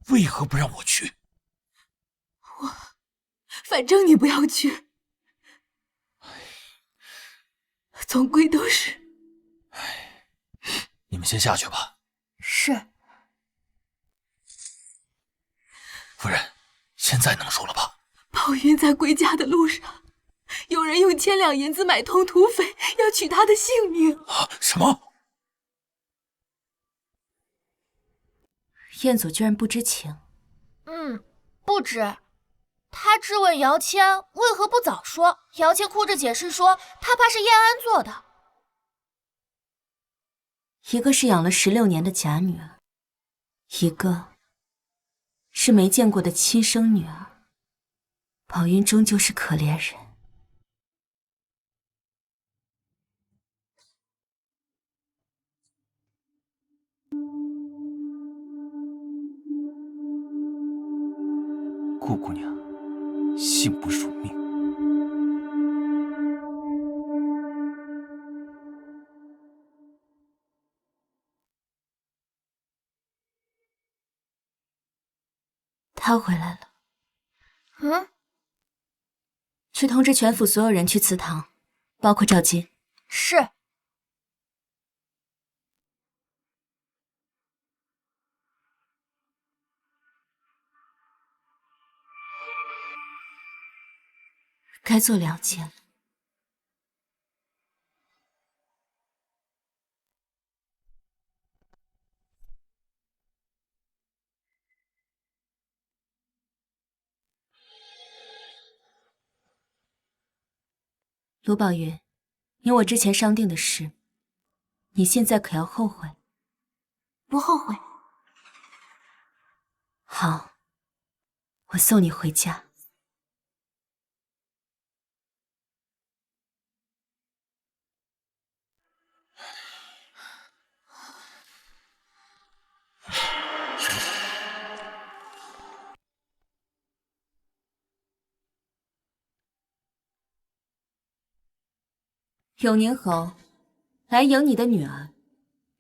为何不让我去？反正你不要去，总归都是。你们先下去吧。是。夫人，现在能说了吧？宝云在归家的路上，有人用1000两银子买通土匪，要取他的性命。啊！什么？燕祖居然不知情？不知。他质问姚谦为何不早说，姚谦哭着解释说，他怕是燕安做的。一个是养了16年的假女儿，一个是没见过的亲生女儿。宝云终究是可怜人。顾姑娘，幸不辱命。他回来了。去通知全府所有人去祠堂，包括赵金。是。该做了结了。卢宝云，你我之前商定的事，你现在可要后悔？不后悔。好，我送你回家。永宁侯，来迎你的女儿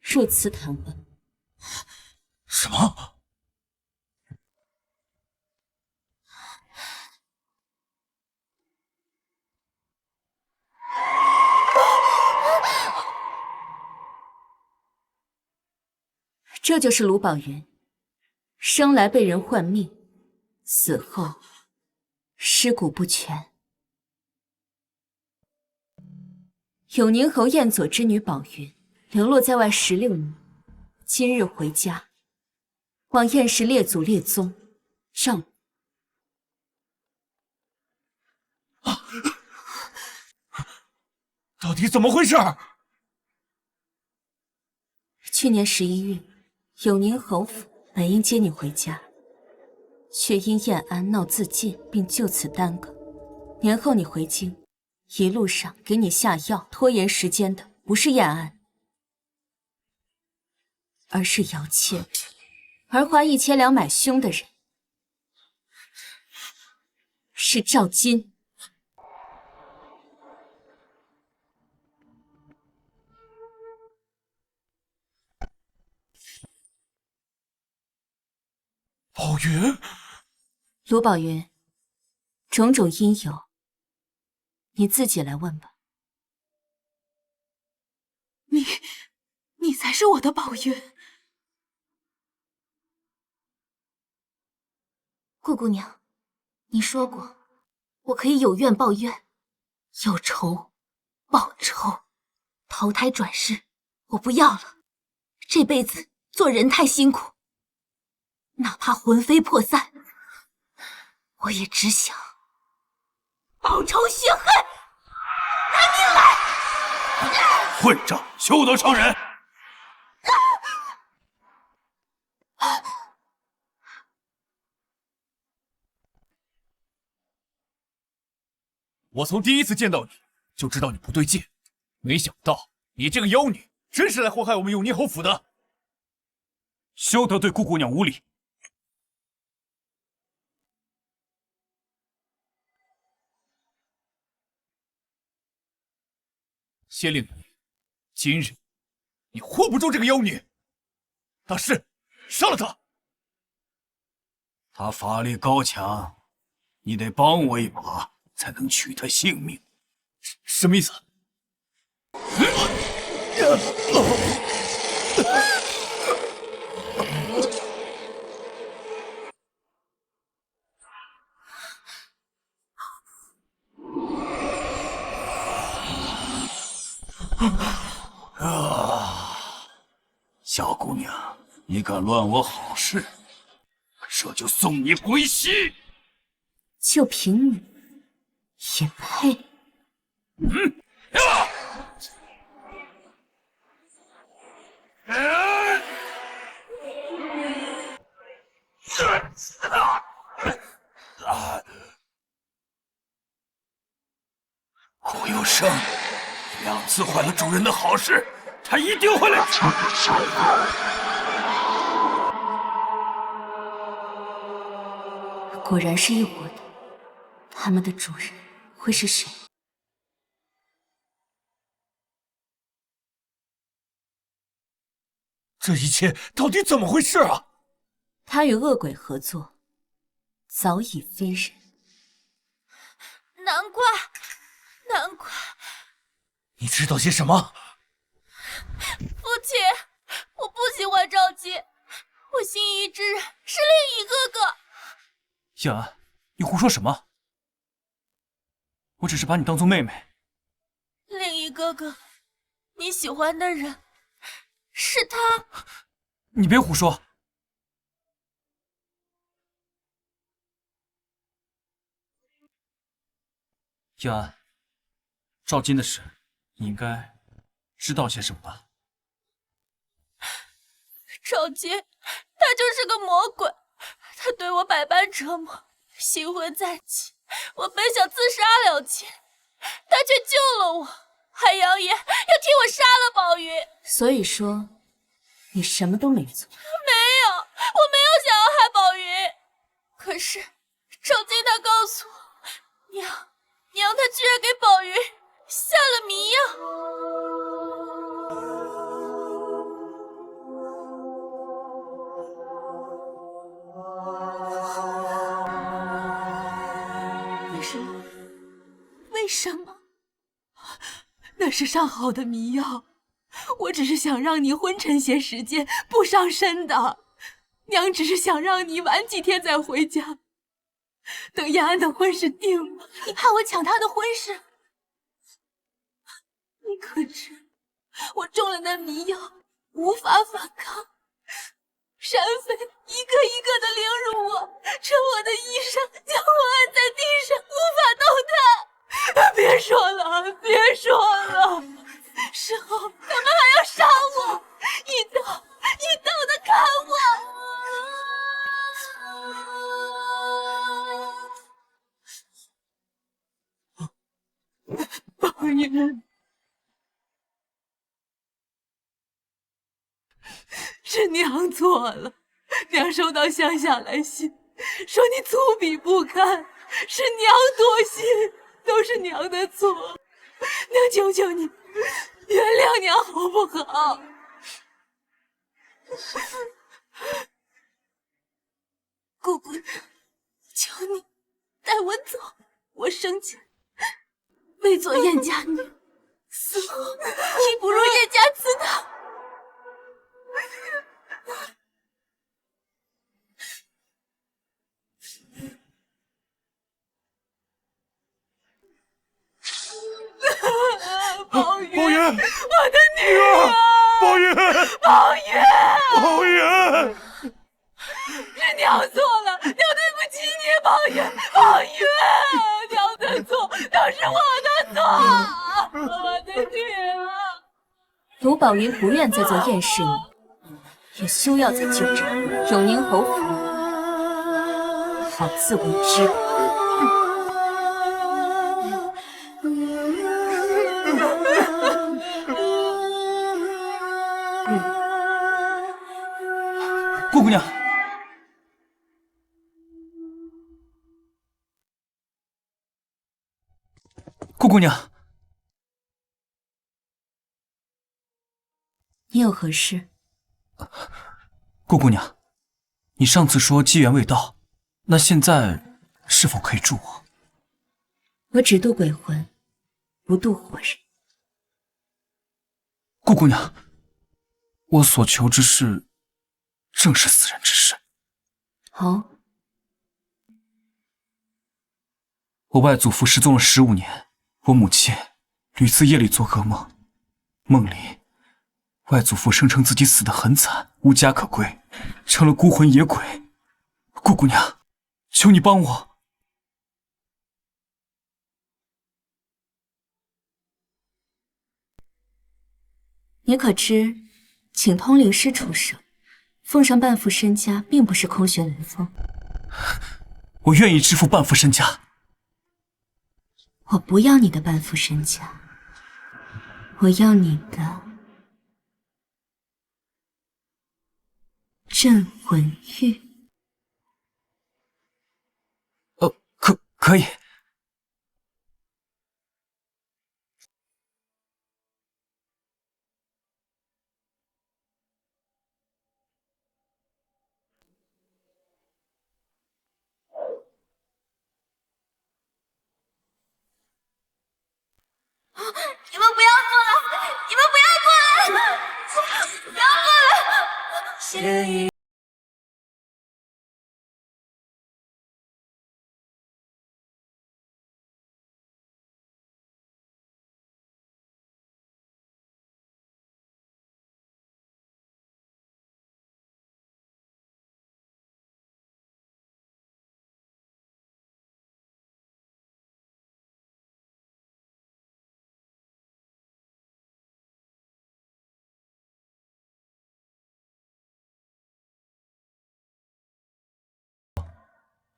入祠堂吧。什么？这就是卢宝云，生来被人换命，死后尸骨不全。永宁侯燕佐之女宝云流落在外16年，今日回家，望燕氏列祖列宗让步。到底怎么回事？去年11月，永宁侯府本应接你回家，却因燕安闹自尽，并就此耽搁。年后你回京，一路上给你下药拖延时间的不是燕安，而是姚倩。而花1000两买凶的人是赵金。宝云，卢宝云，种种因由，你自己来问吧。你才是我的宝云。顾姑娘，你说过，我可以有怨报怨，有仇报仇，投胎转世，我不要了。这辈子做人太辛苦，哪怕魂飞魄散，我也只想报仇雪恨。拿命来！混账，休得伤人！我从第一次见到你就知道你不对劲，没想到你这个妖女真是来祸害我们永宁侯府的。休得对顾姑娘无礼！谢令你，今日你护不住这个妖女，大师，杀了她！她法力高强，你得帮我一把，才能取她性命。什么意思？小姑娘，你敢乱我好事，这就送你归西！就凭你，也配？顾有生2次坏了主人的好事，他一定会来。果然是一伙的，他们的主人会是谁？这一切到底怎么回事啊？他与恶鬼合作，早已非人。难怪。你知道些什么？父亲，我不喜欢赵姬，我心仪之人是另一个个。叶安，你胡说什么？我只是把你当做妹妹。另一个个，你喜欢的人是他。你别胡说。叶安，赵金的事，你应该知道些什么吧？赵金，他就是个魔鬼，他对我百般折磨，新婚在即，我本想自杀了结，他却救了我，还扬言要替我杀了宝玉。所以说，你什么都没做。没有，我没有想要害宝玉。可是赵金他告诉我，娘她居然给宝玉下了迷药。为什么？那是上好的迷药，我只是想让你昏沉些时间，不伤身的。娘只是想让你晚几天再回家，等燕安的婚事定了。你怕我抢他的婚事？你可知，我中了那迷药，无法反抗。山匪一个一个的凌辱我，扯我的衣裳，将我按在地上，无法动弹。别说了，别说了，事后他们还要杀我，一刀一刀的砍我。宝云，是娘错了，娘收到乡下来信，说你粗鄙不堪，是娘多心，都是娘的错。娘求求你，原谅娘好不好？姑姑，求你带我走，我生前未做燕家女，死后亦不入燕家祠堂。宝玉，宝玉，我的女儿，宝玉，宝玉，宝玉，是娘错了，娘对不起你，宝玉，宝玉，娘的错都是我的错，我的女儿。卢宝云不愿再做燕氏女，也休要再纠缠永宁侯府，好自为之。顾姑娘，顾姑娘，你有何事？顾姑娘，你上次说机缘未到，那现在是否可以助我？我只渡鬼魂，不渡活人。顾姑娘，我所求之事正是死人之事。哦，我外祖父失踪了15年，我母亲屡次夜里做噩梦，梦里外祖父声称自己死得很惨，无家可归，成了孤魂野鬼。顾姑娘，求你帮我。你可知，请通灵师出手，奉上半副身家，并不是空穴来风。我愿意支付半副身家。我不要你的半副身家，我要你的镇魂玉。可以。你们不要过来！你们不要过来！不要过来！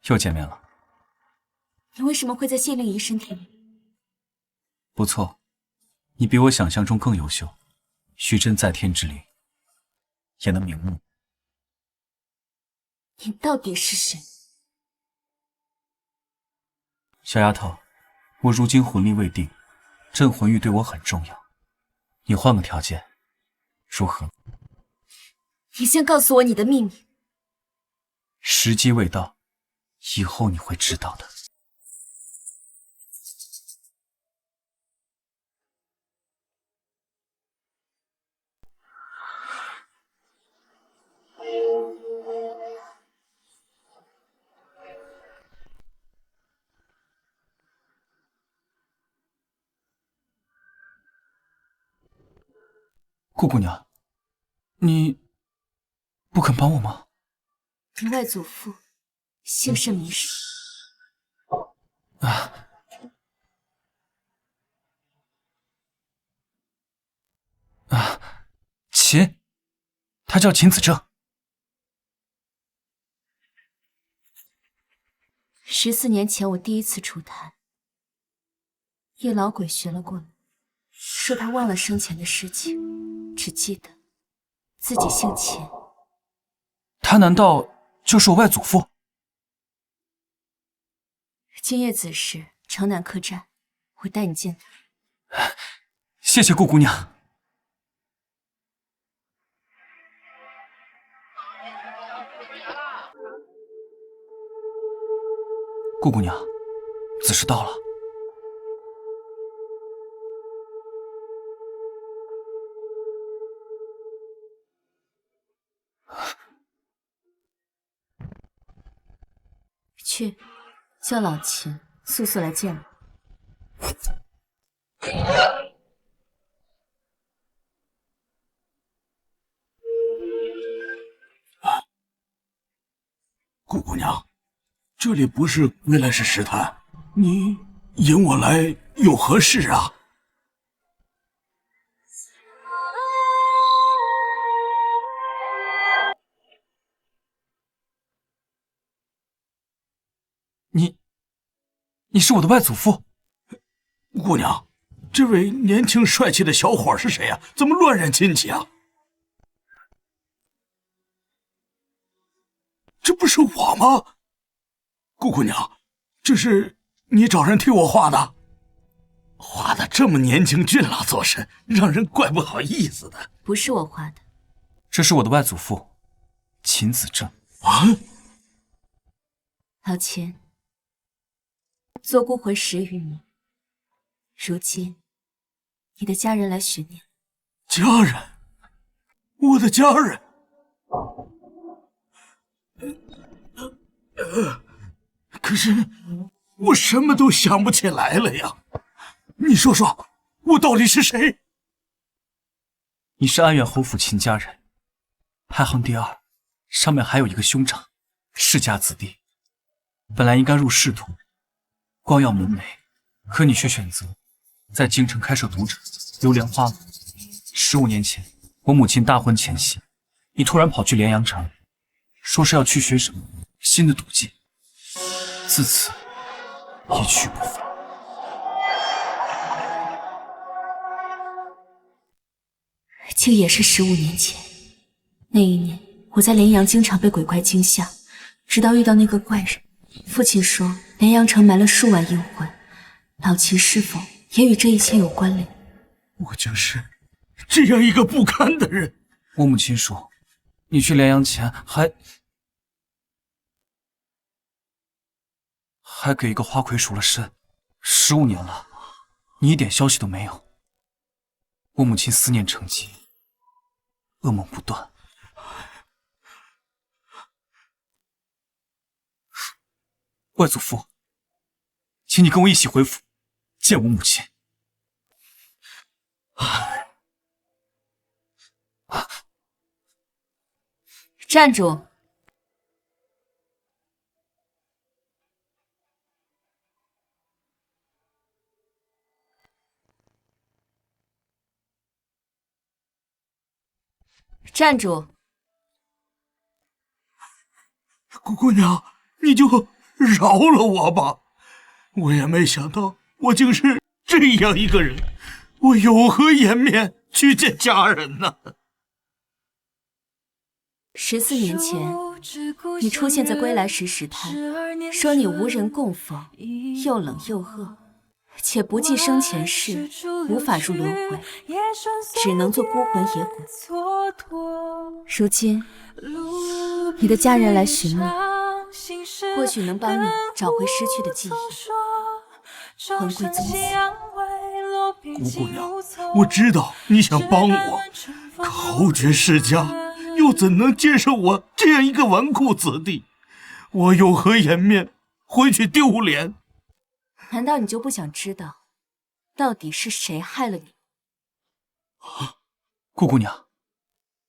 又见面了。你为什么会在谢令仪身体里？不错，你比我想象中更优秀。虚真在天之灵，也能明目。你到底是谁？小丫头，我如今魂力未定，镇魂玉对我很重要。你换个条件，如何？你先告诉我你的秘密。时机未到，以后你会知道的。顾姑娘，你不肯帮我吗？你外祖父姓甚名谁？秦，他叫秦子正。14年前我第一次出坛，叶老鬼学了过来，说他忘了生前的事情，只记得自己姓秦。他难道就是我外祖父？今夜子时，城南客栈，我带你见他。谢谢顾姑娘。顾姑娘，子时到了。去，叫老秦速速来见我。顾姑娘，这里不是归来时石潭，你引我来有何事啊？你是我的外祖父。姑娘，这位年轻帅气的小伙是谁啊？怎么乱染亲戚啊？这不是我吗？顾姑娘，这是你找人替我画的？画的这么年轻俊朗作甚，让人怪不好意思的。不是我画的，这是我的外祖父，秦子正。啊！老秦，做孤魂10余年，如今你的家人来寻你。家人？我的家人？可是我什么都想不起来了呀！你说说，我到底是谁？你是安远侯府秦家人，排行第2，上面还有一个兄长，世家子弟，本来应该入仕途，光耀门楣，可你却选择在京城开设赌场，流连花楼。15年前，我母亲大婚前夕，你突然跑去连阳城，说是要去学什么新的赌技，自此一去不返。竟也是15年前，那一年我在连阳经常被鬼怪惊吓，直到遇到那个怪人。父亲说连阳城埋了数万阴魂，老秦是否也与这一切有关联？我竟是这样一个不堪的人。我母亲说，你去连阳前还给一个花魁赎了身，15年了，你一点消息都没有。我母亲思念成疾，噩梦不断。外祖父，请你跟我一起回府见我母亲。站住！站住！姑娘，你就饶了我吧！我也没想到，我竟是这样一个人，我有何颜面去见家人呢？14年前，你出现在归来时石滩，说你无人供奉，又冷又饿，且不记生前事，无法入轮回，只能做孤魂野鬼。如今，你的家人来寻你，或许能帮你找回失去的记忆，魂归宗祠。姑娘，我知道你想帮我，可侯爵世家又怎能接受我这样一个纨绔子弟？我有何颜面回去丢脸？难道你就不想知道，到底是谁害了你？顾姑娘，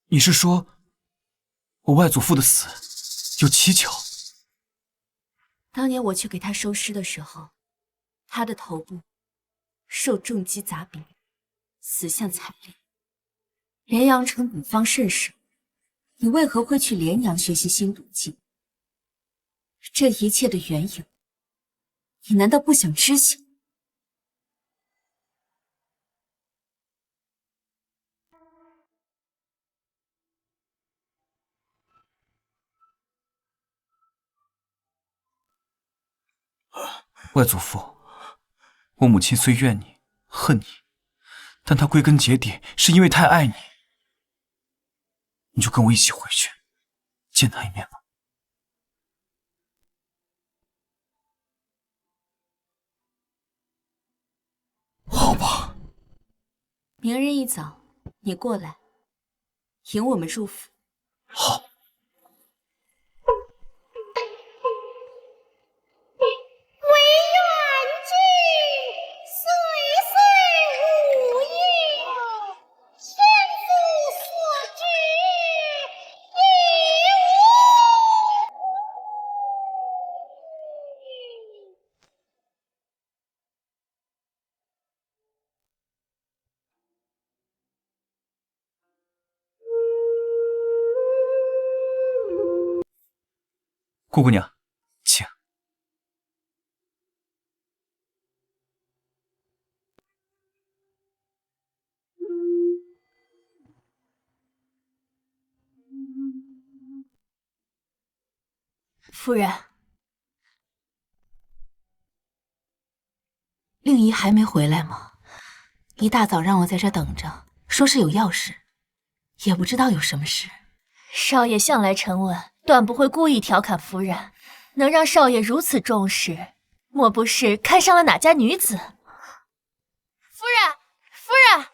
你是说我外祖父的死有蹊跷？当年我去给他收尸的时候，他的头部受重击砸扁，死相惨烈，连阳城古方甚盛，你为何会去连阳学习新毒技？这一切的缘由，你难道不想知晓？外祖父，我母亲虽怨你、恨你，但她归根结底是因为太爱你。你就跟我一起回去，见她一面吧。好吧。明日一早，你过来，迎我们入府。好。顾姑娘，请。夫人，令仪还没回来吗？一大早让我在这等着，说是有要事，也不知道有什么事。少爷向来沉稳，断不会故意调侃夫人。能让少爷如此重视，莫不是看上了哪家女子？夫人，夫人，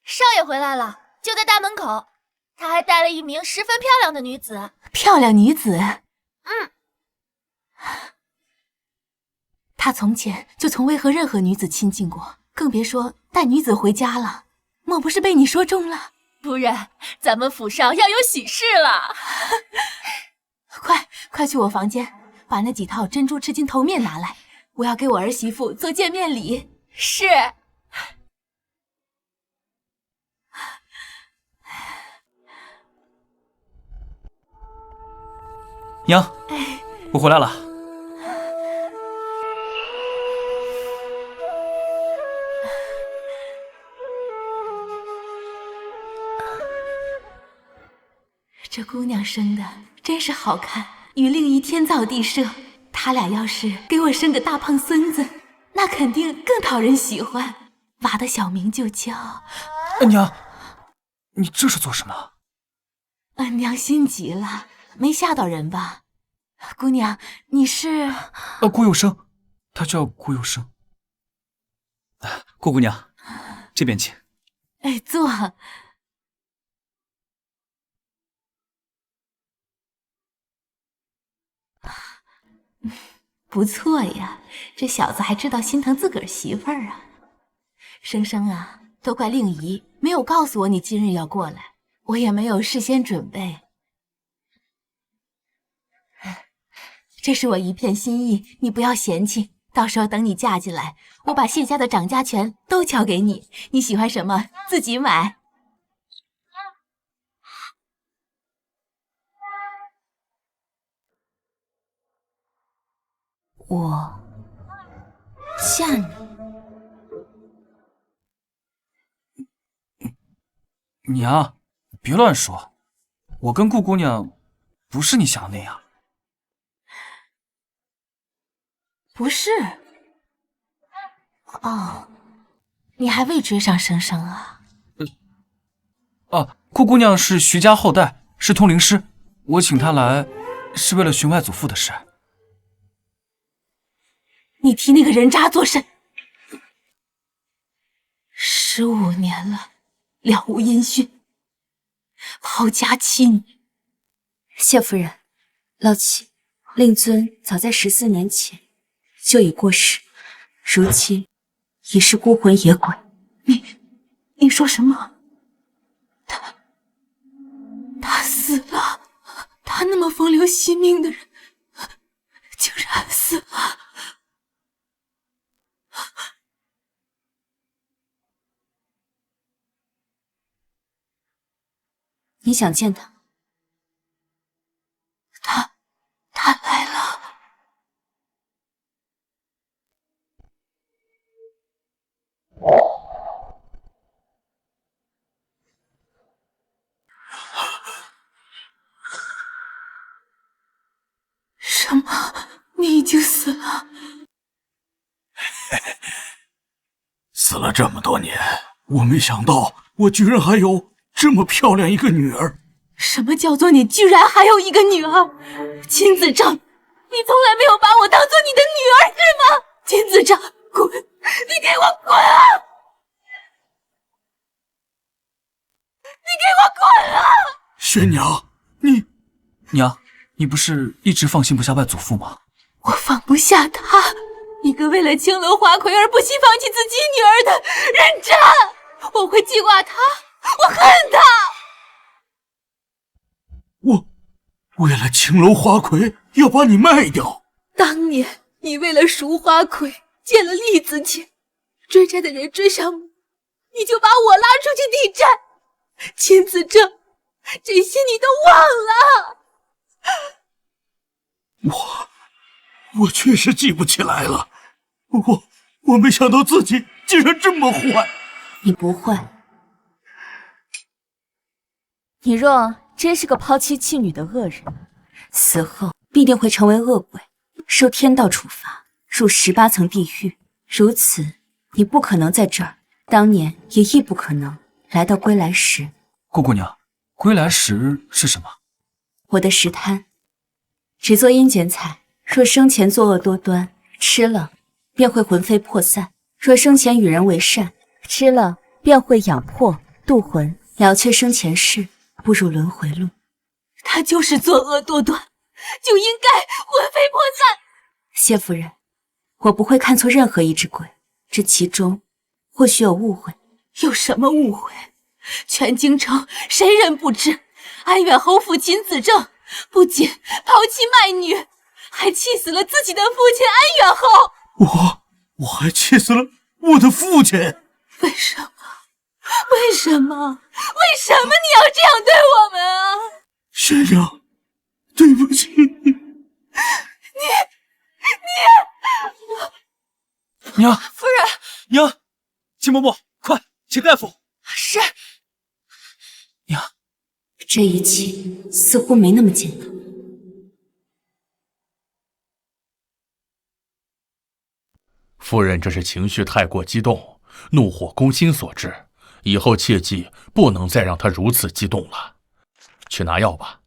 少爷回来了，就在大门口。他还带了一名十分漂亮的女子。漂亮女子？他从前就从未和任何女子亲近过，更别说带女子回家了。莫不是被你说中了？夫人，咱们府上要有喜事了。快去我房间，把那几套珍珠赤金头面拿来，我要给我儿媳妇做见面礼。是。娘，我回来了。这姑娘生的真是好看，与令仪天造地设。他俩要是给我生个大胖孙子，那肯定更讨人喜欢。娃的小名就叫……娘，你这是做什么？娘心急了，没吓到人吧？姑娘，你是……顾有生，他叫顾有生。顾姑娘，这边请。坐。不错呀，这小子还知道心疼自个儿媳妇儿啊。生生啊，都怪令仪没有告诉我你今日要过来，我也没有事先准备。这是我一片心意，你不要嫌弃。到时候等你嫁进来，我把谢家的掌家权都交给你，你喜欢什么自己买。我嫁你？娘，别乱说，我跟顾姑娘不是你想的那样。不是？哦，你还未追上生生啊？顾姑娘是徐家后代，是通灵师，我请她来是为了寻外祖父的事。你提那个人渣作甚？15年了，了无音讯，抛家弃女。谢夫人，老妻，令尊早在14年前就已过世，如今已是孤魂野鬼。你说什么？他死了？他那么风流惜命的人，竟然死了？你想见他？他来了。什么？你已经死了？死了这么多年，我没想到我居然还有这么漂亮一个女儿。什么叫做你居然还有一个女儿？秦子正，你从来没有把我当做你的女儿是吗？秦子正，滚！你给我滚啊！你给我滚啊！宣娘，娘，你不是一直放心不下外祖父吗？我放不下他，一个为了青楼花魁而不惜放弃自己女儿的人渣！我会记挂他，我恨他！我为了青楼花魁要把你卖掉。当年你为了赎花魁借了栗子钱，追债的人追上门，你就把我拉出去抵债。秦子正，这些你都忘了？我确实记不起来了，我没想到自己竟然这么坏。你不坏，你若真是个抛妻弃女的恶人，死后必定会成为恶鬼，受天道处罚，入18层地狱。如此，你不可能在这儿，当年也亦不可能来到归来石。姑姑娘，归来石是什么？我的石滩，只做阴间菜，若生前作恶多端，吃了便会魂飞魄散；若生前与人为善，吃了便会养魄渡魂，了却生前事，步入轮回路。他就是作恶多端，就应该魂飞魄散。谢夫人，我不会看错任何一只鬼，这其中或许有误会。有什么误会？全京城谁人不知，安远侯府秦子正不仅抛妻卖女，还气死了自己的父亲安远侯。我还气死了我的父亲。为什么？为什么？为什么你要这样对我们啊？宣娘，对不起。娘，夫人，娘，秦嬷嬷，快请大夫。是。娘，这一切似乎没那么简单。夫人这是情绪太过激动，怒火攻心所致，以后切记不能再让她如此激动了。去拿药吧。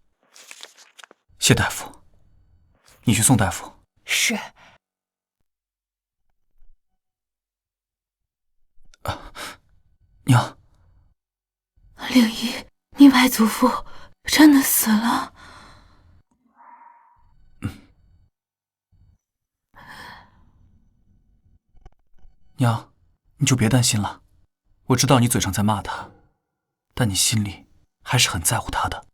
谢大夫，你去送大夫。是。娘，灵姨，你外祖父真的死了？娘，你就别担心了。我知道你嘴上在骂他，但你心里还是很在乎他的。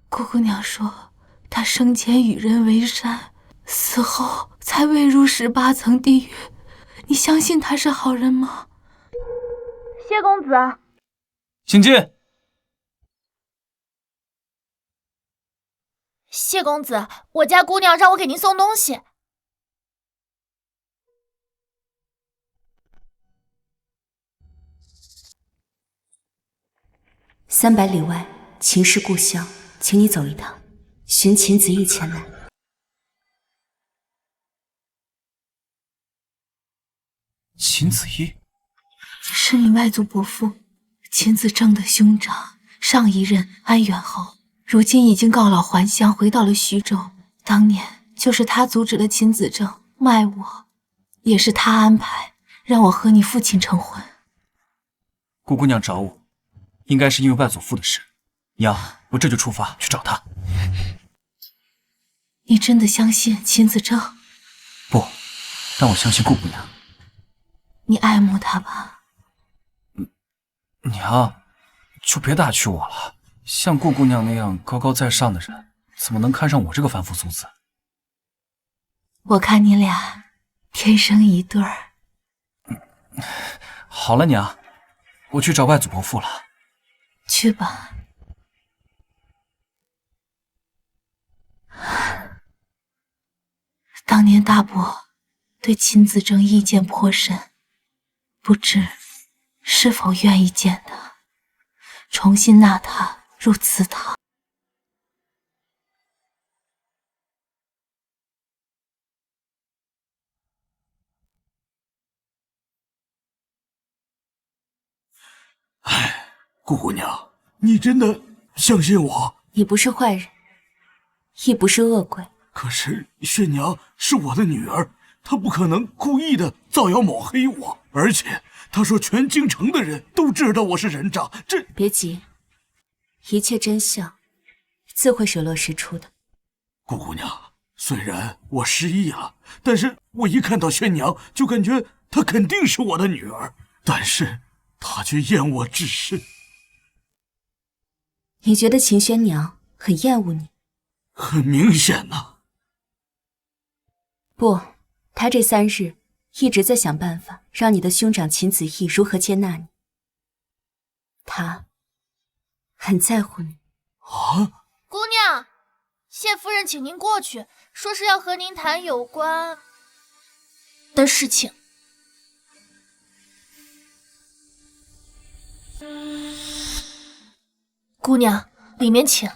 姑姑娘说，他生前与人为善，死后才未入18层地狱。你相信他是好人吗？谢公子，请进。谢公子，我家姑娘让我给您送东西。300里外，秦氏故乡，请你走一趟，寻秦子义前来。秦子义是你外祖伯父秦子正的兄长，上一任安远侯，如今已经告老还乡，回到了徐州。当年就是他阻止了秦子正卖我，也是他安排让我和你父亲成婚。姑姑娘找我，应该是因为外祖父的事。娘，我这就出发去找他。你真的相信秦子正？不，但我相信姑姑娘。你爱慕他吧？娘，就别打趣我了。像顾姑娘那样高高在上的人，怎么能看上我这个凡夫俗子？我看你俩天生一对儿。好了，娘，我去找外祖伯父了。去吧。当年大伯对秦子正意见颇深，不知是否愿意见他，重新纳他入祠堂。哎，顾姑娘，你真的相信我？你不是坏人，亦不是恶鬼。可是宣娘是我的女儿，她不可能故意的造谣抹黑我，而且她说全京城的人都知道我是人渣，这……别急，一切真相自会水落石出的。顾姑娘，虽然我失忆了，但是我一看到宣娘就感觉她肯定是我的女儿，但是她却厌我至深。你觉得秦宣娘很厌恶你？很明显呐。不，他这3日一直在想办法让你的兄长秦子义如何接纳你。他很在乎你。啊！姑娘，谢夫人请您过去，说是要和您谈有关的事情。姑娘，里面请。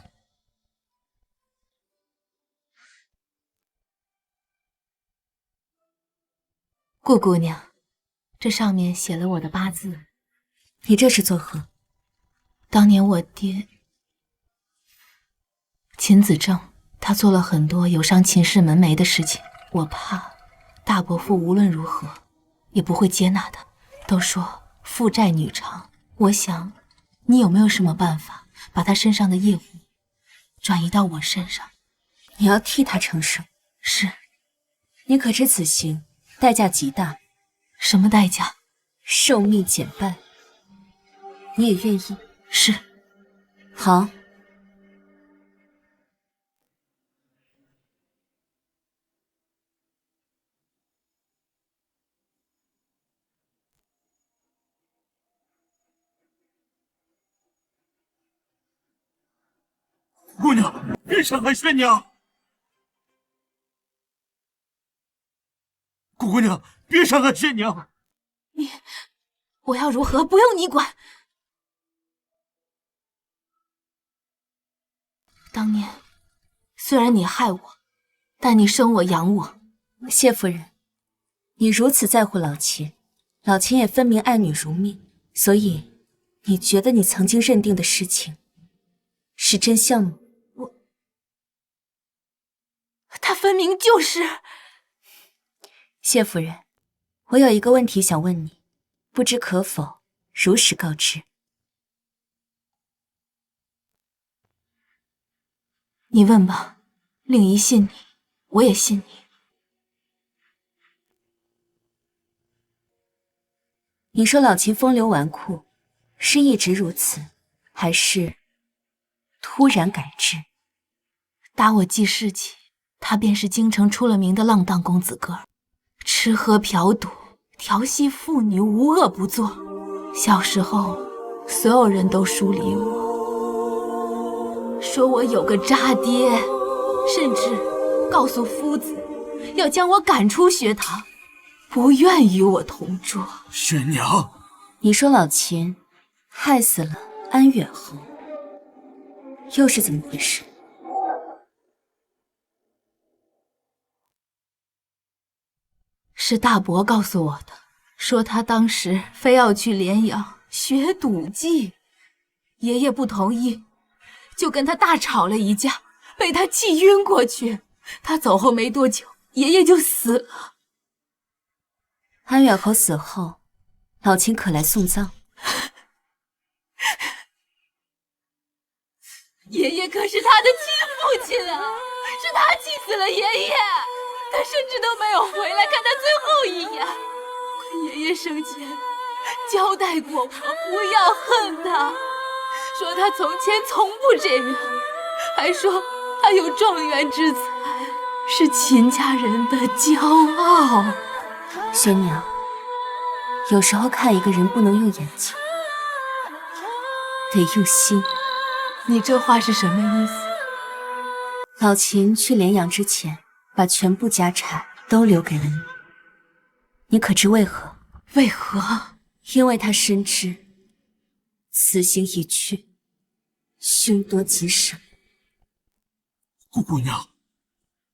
顾姑娘，这上面写了我的8字。你这是作何？当年我爹秦子正，他做了很多有伤秦氏门楣的事情，我怕大伯父无论如何也不会接纳他。都说父债女偿，我想你有没有什么办法把他身上的业务转移到我身上？你要替他承受。是。你可知此行代价极大？什么代价？寿命减半。你也愿意？是。好。姑娘，别伤害宣娘！顾姑娘，别伤害宣娘！我要如何？不用你管。当年虽然你害我，但你生我养我。谢夫人，你如此在乎老秦，老秦也分明爱女如命，所以你觉得你曾经认定的事情是真相吗？他分明就是。谢夫人，我有一个问题想问你，不知可否如实告知？你问吧，令仪信你，我也信你。你说老秦风流纨绔，是一直如此，还是突然改制？打我记事起，他便是京城出了名的浪荡公子哥儿，吃喝嫖赌，调戏妇女，无恶不作。小时候，所有人都疏离我，说我有个渣爹，甚至告诉夫子要将我赶出学堂，不愿与我同桌。宣娘，你说老秦害死了安远侯，又是怎么回事？是大伯告诉我的，说他当时非要去连阳学赌技，爷爷不同意，就跟他大吵了一架，被他气晕过去。他走后没多久，爷爷就死了。安远侯死后，老秦可来送葬？爷爷可是他的亲父亲啊，是他气死了爷爷。他甚至都没有回来看他最后一眼。可爷爷生前交代过我，不要恨他，说他从前从不这样，还说他有状元之才，是秦家人的骄傲。宣娘，有时候看一个人不能用眼睛，得用心。你这话是什么意思？老秦去连阳之前，把把全部家产都留给了你。你可知为何？为何？因为他深知此行一去，凶多吉少。顾姑娘，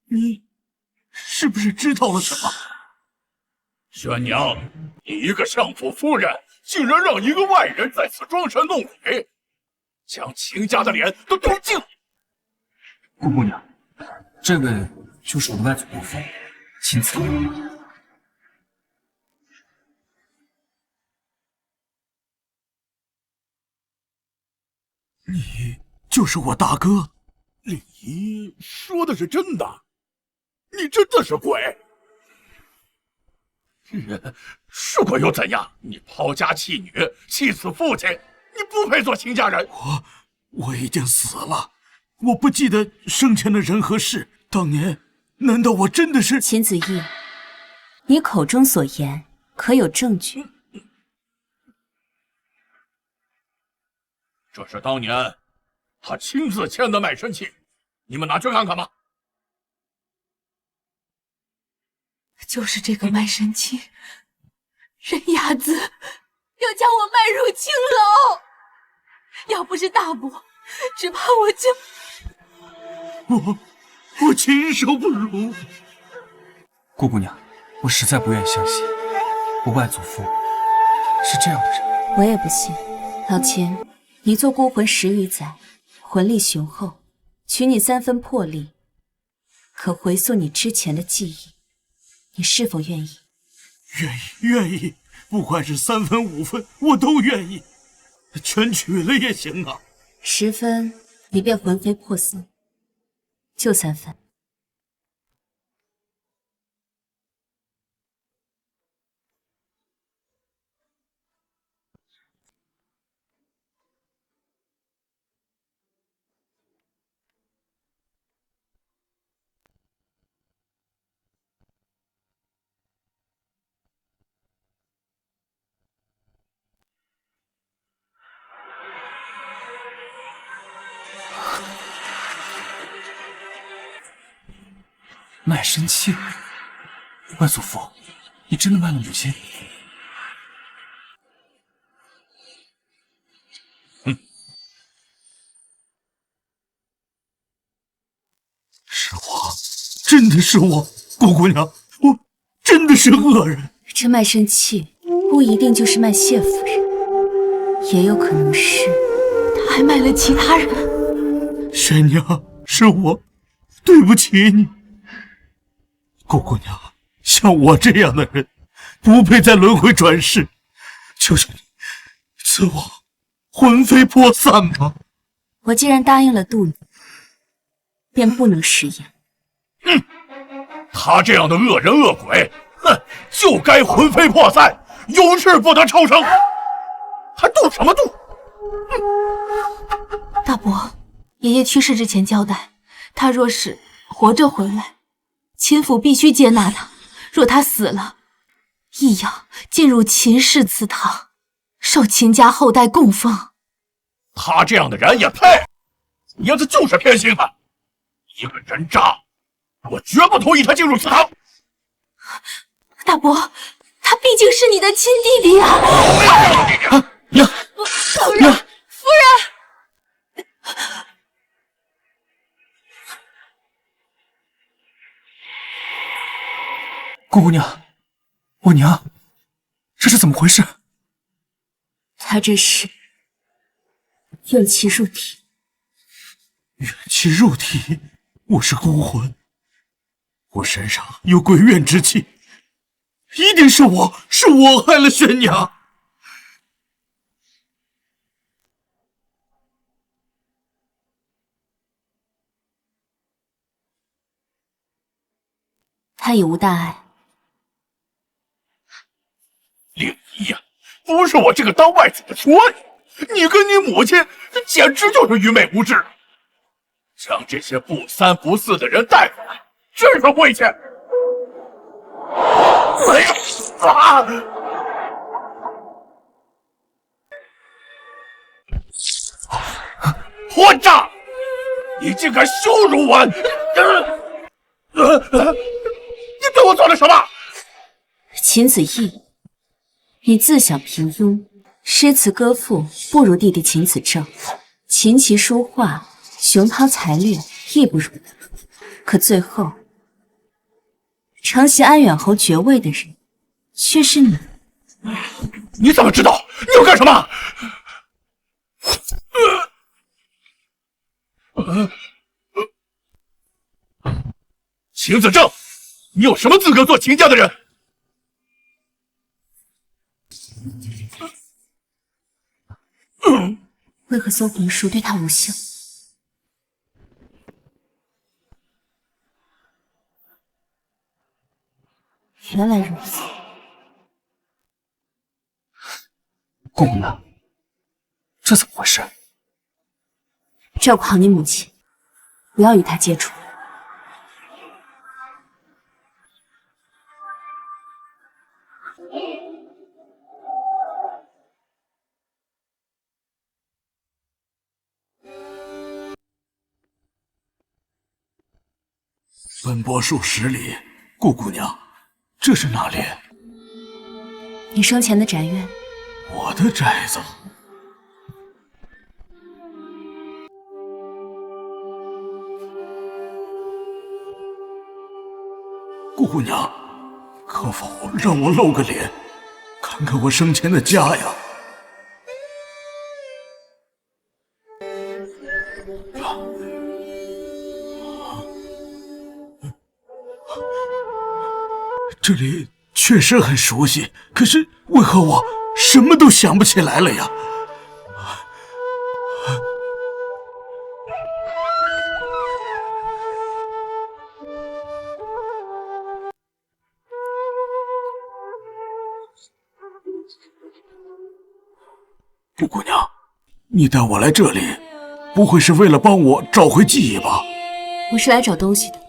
你是不是知道了什么？宣娘，你一个相府夫人，竟然让一个外人在此装神弄鬼，将秦家的脸都丢尽了。顾姑娘，这位就是我的外祖父秦子义。你就是我大哥。令仪说的是真的，你真的是鬼？是鬼又怎样？你抛家弃女，气死父亲，你不配做秦家人。我已经死了，我不记得生前的人和事。当年，难道我真的是秦子义？你口中所言可有证据？这是当年他亲自签的卖身契，你们拿去看看吧。就是这个卖身契，人牙子要将我卖入青楼。要不是大伯，只怕我禽兽不如。顾姑娘，我实在不愿意相信，我外祖父是这样的人。我也不信。老钱，你做孤魂10余载，魂力雄厚，取你3分魄力，可回溯你之前的记忆，你是否愿意？愿意，不管是3分5分，我都愿意，全取了也行啊。10分，你便魂飞魄散，就3分。卖身契，外祖父，你真的卖了母亲？是我，真的是我，顾姑娘，我真的是恶人。这卖身契不一定就是卖谢夫人，也有可能是他还卖了其他人。宣娘，是我，对不起你。顾姑娘，像我这样的人，不配再轮回转世，求求你，赐我魂飞魄散吧。我既然答应了渡你，便不能食言。他这样的恶人恶鬼，就该魂飞魄散，永世不得超生，还渡什么渡？大伯，爷爷去世之前交代，他若是活着回来，秦府必须接纳他；若他死了，亦要进入秦氏祠堂，受秦家后代供奉。他这样的人也配？爷子就是偏心他，一个人渣，我绝不同意他进入祠堂。大伯，他毕竟是你的亲弟弟啊！娘，夫人，夫人。顾姑娘，我娘，这是怎么回事？他这是怨气入体。怨气入体，我是孤魂，我身上有鬼怨之气，一定是我害了宣娘。他也无大碍。令仪呀，不是我这个当外子的说你跟你母亲，这简直就是愚昧无知，将这些不三不四的人带回来，真是晦气！混账！你竟敢羞辱我！你对我做了什么？秦子义，你自小平庸，诗词歌赋不如弟弟秦子正，琴棋书画、雄韬才略亦不如，可最后承袭安远侯爵位的人却是你。你怎么知道？你要干什么？秦子正，你有什么资格做秦家的人？为何搜魂术对他无效？原来如此。顾姑娘，这怎么回事？照顾好你母亲，不要与她接触。奔波数十里，顾姑娘，这是哪里？你生前的宅院。我的宅子。顾姑娘，可否让我露个脸，看看我生前的家呀？这里确实很熟悉，可是为何我什么都想不起来了呀？顾姑娘，你带我来这里，不会是为了帮我找回记忆吧？我是来找东西的。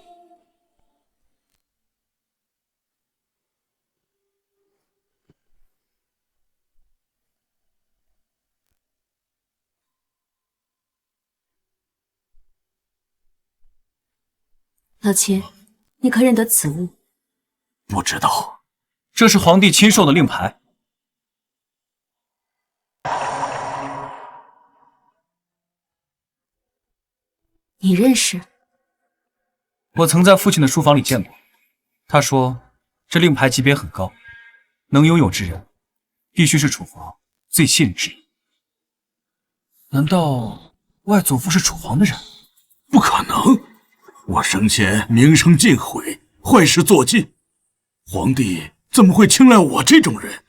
老秦，你可认得此物？不知道。这是皇帝亲授的令牌。你认识？我曾在父亲的书房里见过。他说，这令牌级别很高，能拥有之人，必须是楚皇最信任之人。难道外祖父是楚皇的人？不可能！我生前名声尽毁，坏事做尽，皇帝怎么会青睐我这种人？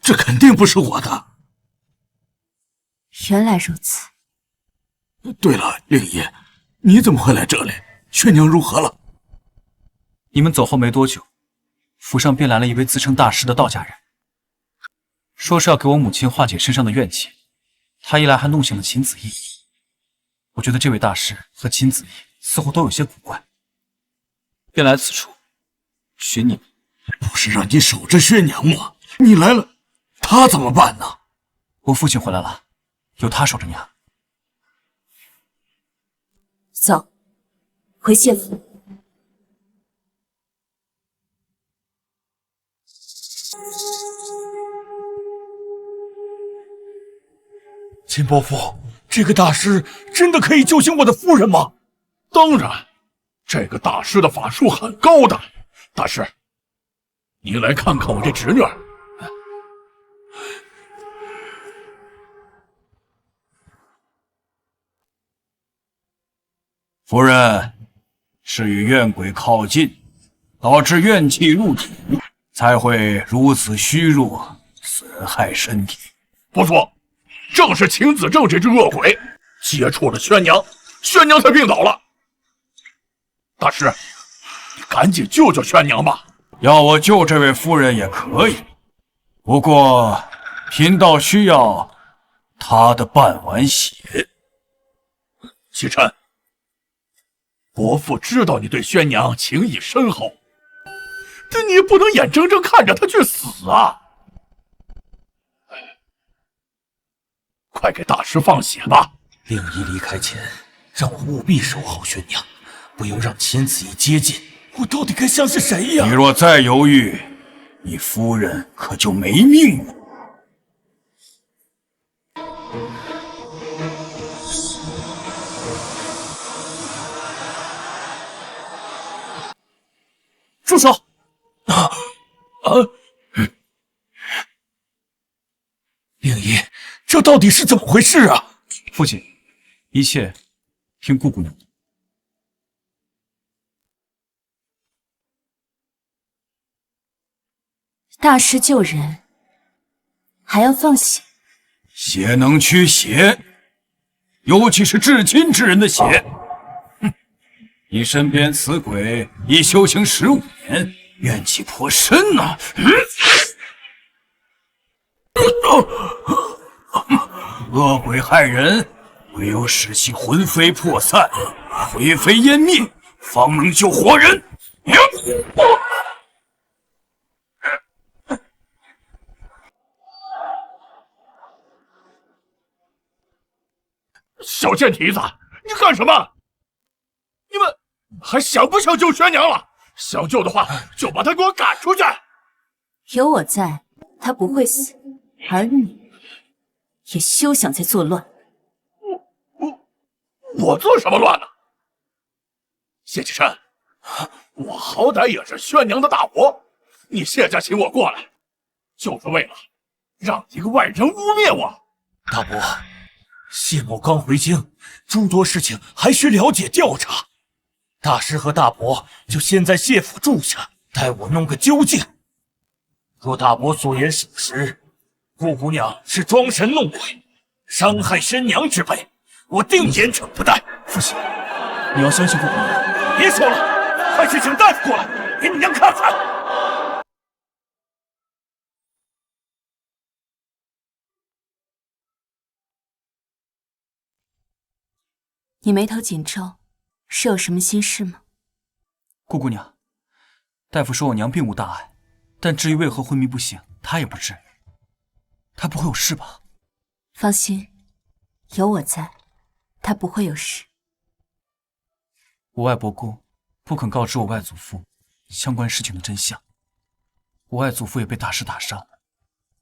这肯定不是我的。原来如此。对了，令爷，你怎么会来这里？宣娘如何了？你们走后没多久，府上便来了一位自称大师的道家人，说是要给我母亲化解身上的怨气。他一来还弄醒了秦子义。我觉得这位大师和秦子义似乎都有些古怪，便来此处寻你们。不是让你守着宣娘吗？你来了，他怎么办呢？我父亲回来了，由他守着娘。走，回谢府。秦伯父，这个大师真的可以救醒我的夫人吗？当然，这个大师的法术很高的。大师，您来看看我这侄女儿。夫人，是与怨鬼靠近，导致怨气入体，才会如此虚弱，损害身体。不错，正是秦子正这只恶鬼接触了宣娘，宣娘才病倒了。大师，你赶紧救救宣娘吧！要我救这位夫人也可以，不过贫道需要她的半碗血。启琛，伯父知道你对宣娘情谊深厚，但你也不能眼睁睁看着她去死啊！快给大师放血吧！令仪离开前，让我务必守好宣娘，不由让秦子仪接近，我到底该相信谁呀？你若再犹豫，你夫人可就没命了。住手！令尹，这到底是怎么回事啊？父亲，一切听顾姑娘的。大师救人，还要放血？血能驱邪，尤其是至亲之人的血。哼，你身边此鬼已修行15年，怨气颇深呐。恶鬼害人，唯有使其魂飞魄散、灰飞烟灭，方能救活人。小贱蹄子，你干什么？你们还想不想救宣娘了？想救的话，就把她给我赶出去！有我在，他不会死，而你也休想再作乱。我做什么乱了？谢启琛，我好歹也是宣娘的大伯，你谢家请我过来，就是为了让一个外人污蔑我。大伯，谢某刚回京，诸多事情还需了解调查。大师和大伯就先在谢府住下，待我弄个究竟。若大伯所言属实，顾姑娘是装神弄鬼，伤害宣娘之辈，我定严惩不贷。父亲，你要相信顾姑娘。别说了，快去请大夫过来，给你娘看看。你眉头紧皱，是有什么心事吗？顾姑娘，大夫说我娘并无大碍，但至于为何昏迷不醒，他也不知。他不会有事吧？放心，有我在，他不会有事。我外伯姑不肯告知我外祖父相关事情的真相，我外祖父也被大师打伤，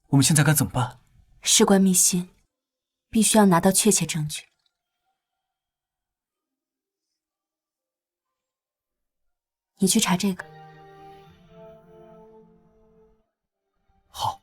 我们现在该怎么办？事关秘辛，必须要拿到确切证据。你去查这个。好。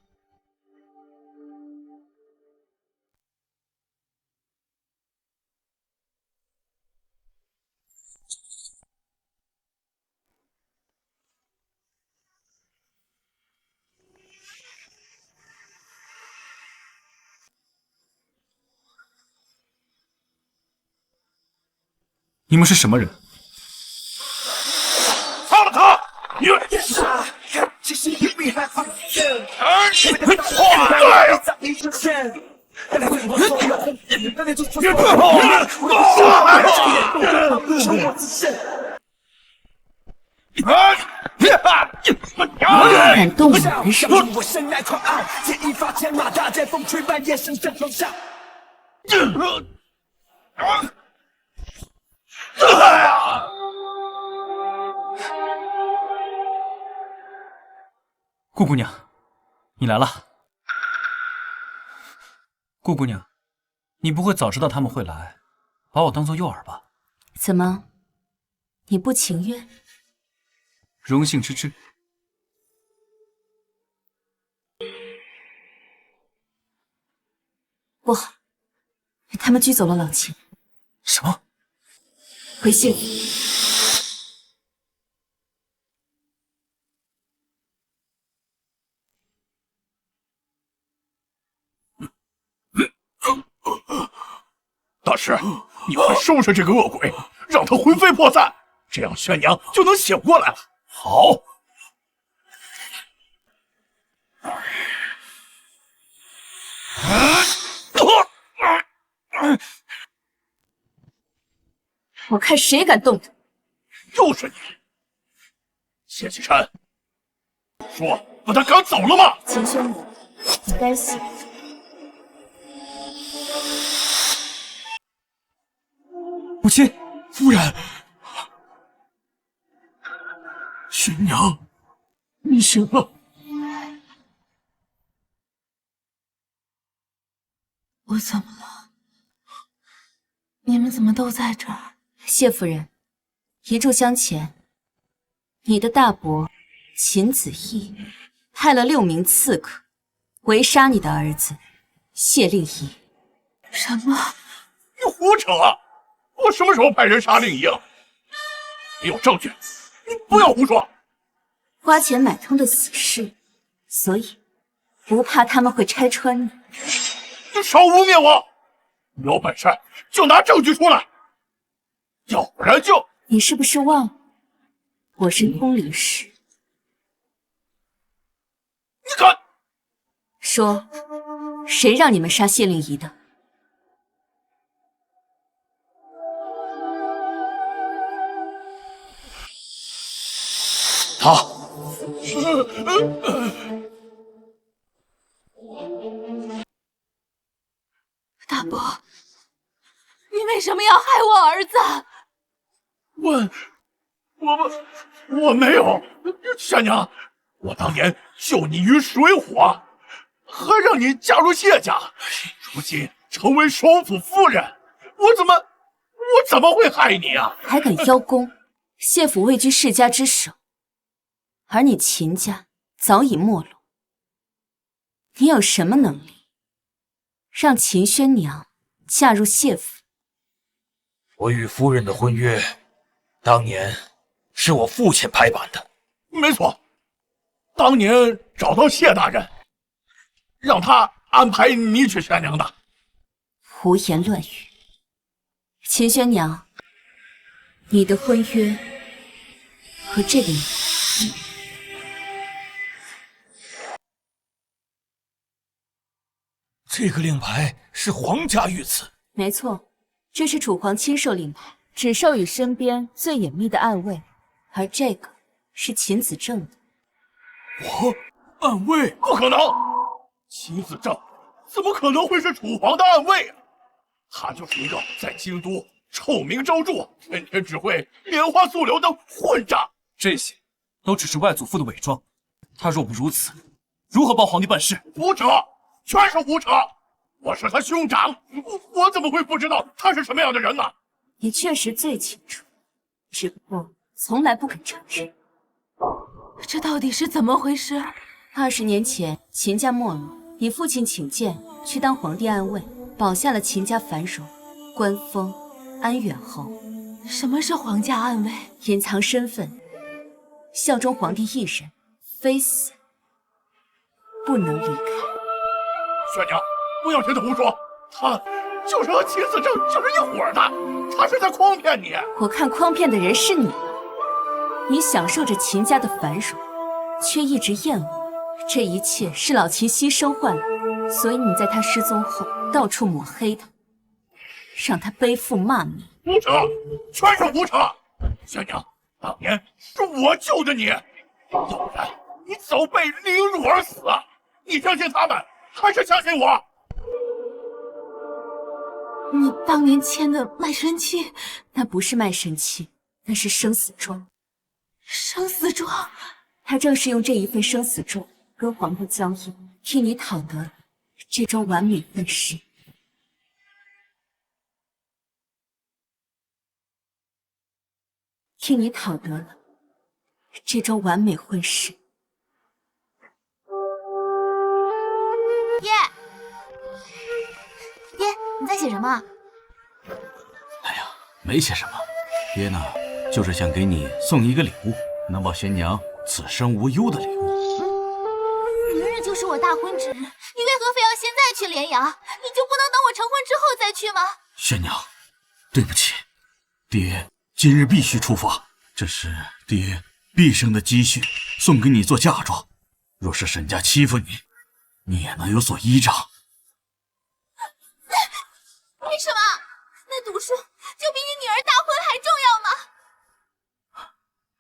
你们是什么人？杀了他！敢动我的手！顾姑娘，你来了。顾姑娘，你不会早知道他们会来，把我当做诱饵吧？怎么，你不情愿？荣幸之至。不好，他们拘走了老秦。什么？回谢府。大师，你快收拾这个恶鬼，让他魂飞魄散，这样宣娘就能醒过来了。好。我看谁敢动他！又是你，谢启琛，说把他赶走了吗？秦宣母，你该死！母亲，夫人，宣娘，你醒了。我怎么了？你们怎么都在这儿？谢夫人，一炷香前，你的大伯秦子义派了6名刺客围杀你的儿子谢令仪。什么？你胡扯！我什么时候派人杀令仪了？没有证据，你不要胡说。花钱买通的死士，所以不怕他们会拆穿你。你少污蔑我！有本事就拿证据出来，要不然就……你是不是忘了我是通灵师？你敢说，谁让你们杀谢令仪的？他。大伯，你为什么要害我儿子？我没有，宣娘，我当年救你于水火，还让你嫁入谢家，如今成为首府夫人，我怎么会害你啊？还敢邀功？谢府位居世家之首，而你秦家早已没落，你有什么能力让秦宣娘嫁入谢府？我与夫人的婚约，当年是我父亲拍板的。没错，当年找到谢大人，让他安排你娶宣娘的。胡言乱语！秦宣娘，你的婚约和这个人，这个令牌是皇家御赐。没错，这是楚皇亲授令牌，只授予身边最隐秘的暗卫，而这个是秦子正的。我暗卫？不可能！秦子正怎么可能会是楚皇的暗卫啊？他就是一个在京都臭名昭著、天天只会拈花素柳的混账。这些都只是外祖父的伪装。他若不如此，如何帮皇帝办事？胡扯，全是胡扯！我是他兄长，我怎么会不知道他是什么样的人呢？你确实最清楚，只不过从来不肯承认。这到底是怎么回事？20年前，秦家没落，你父亲请剑去当皇帝暗卫，保下了秦家繁荣，官封安远侯。什么是皇家暗卫？隐藏身份，效忠皇帝一人，非死不能离开。宣娘，不要听他胡说，他就是和秦子正就是一伙的，他是在诓骗你。我看诓骗的人是你。你享受着秦家的繁荣，却一直厌恶，这一切是老秦牺牲换来，所以你在他失踪后到处抹黑他，让他背负骂名。胡扯，全是胡扯！宣娘，当年是我救的你，要不然你早被凌辱而死。你相信他们，还是相信我？你当年签的卖身契，那不是卖身契，那是生死状。生死状，他正是用这一份生死状跟皇后交易，替你讨得了这桩完美婚事。替你讨得了这桩完美婚事。爹，爹，你在写什么？没写什么，爹呢，就是想给你送一个礼物，能保宣娘此生无忧的礼物。明日就是我大婚之日，你为何非要现在去连阳？你就不能等我成婚之后再去吗？宣娘，对不起，爹今日必须出发，这是爹毕生的积蓄，送给你做嫁妆。若是沈家欺负你，你也能有所依仗。为什么？那赌书就比你女儿大婚还重要吗？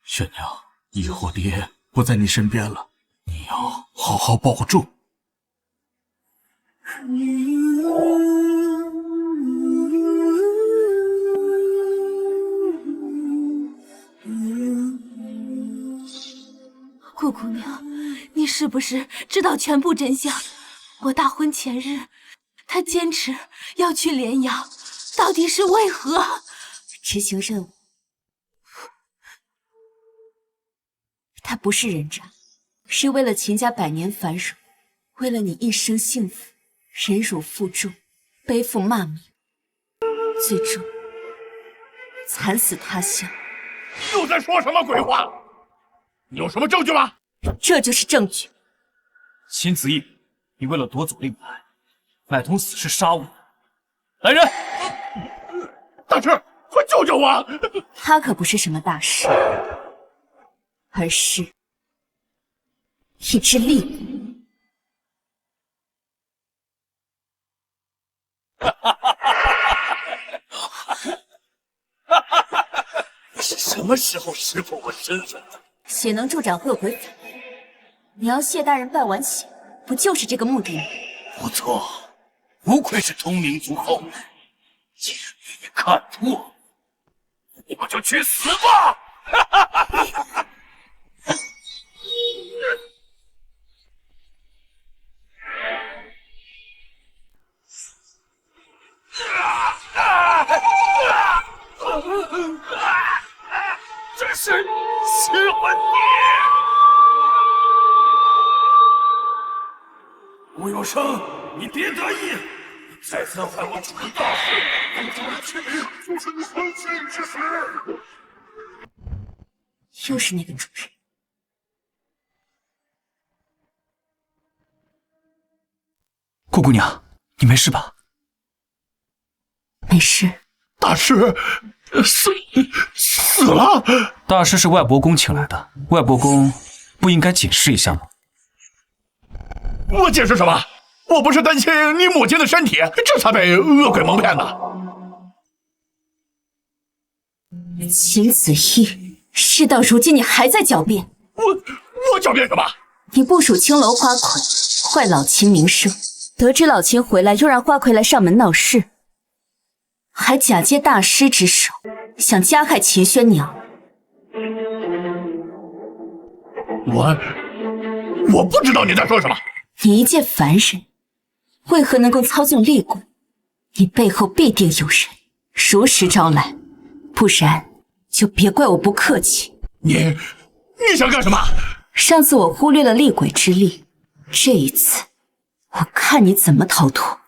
宣娘，以后爹不在你身边了，你要好好保重。是不是知道全部真相？我大婚前日，他坚持要去连阳，到底是为何？执行任务。他不是人渣，是为了秦家百年繁荣，为了你一生幸福，忍辱负重，背负骂名，最终惨死他乡。又在说什么鬼话？你有什么证据吗？这就是证据。秦子义，你为了夺走令牌，买通死士杀我。来人！大师，快救救我！他可不是什么大师，而是一只厉鬼。你是什么时候识破我身份的？血能助长恶鬼反应，你要谢大人拜完血，不就是这个目的吗？不错，不愧是同民族后人。既然你看破，我就去死吧！这是邪魂蝶！吴有生，你别得意，再三害我主人大事，我主人亲命就是你婚庆之时。又是那个主人。顾姑娘，你没事吧？没事。大师死了。大师是外伯公请来的，外伯公不应该解释一下吗？我解释什么？我不是担心你母亲的身体，这才被恶鬼蒙骗的。秦子义，事到如今你还在狡辩。我狡辩什么？你部署青楼花魁，坏老秦名声，得知老秦回来，又让花魁来上门闹事，还假借大师之手，想加害秦宣娘。我不知道你在说什么。你一介凡人，为何能够操纵厉鬼？你背后必定有人，如实招来，不然就别怪我不客气。你想干什么？上次我忽略了厉鬼之力，这一次我看你怎么逃脱。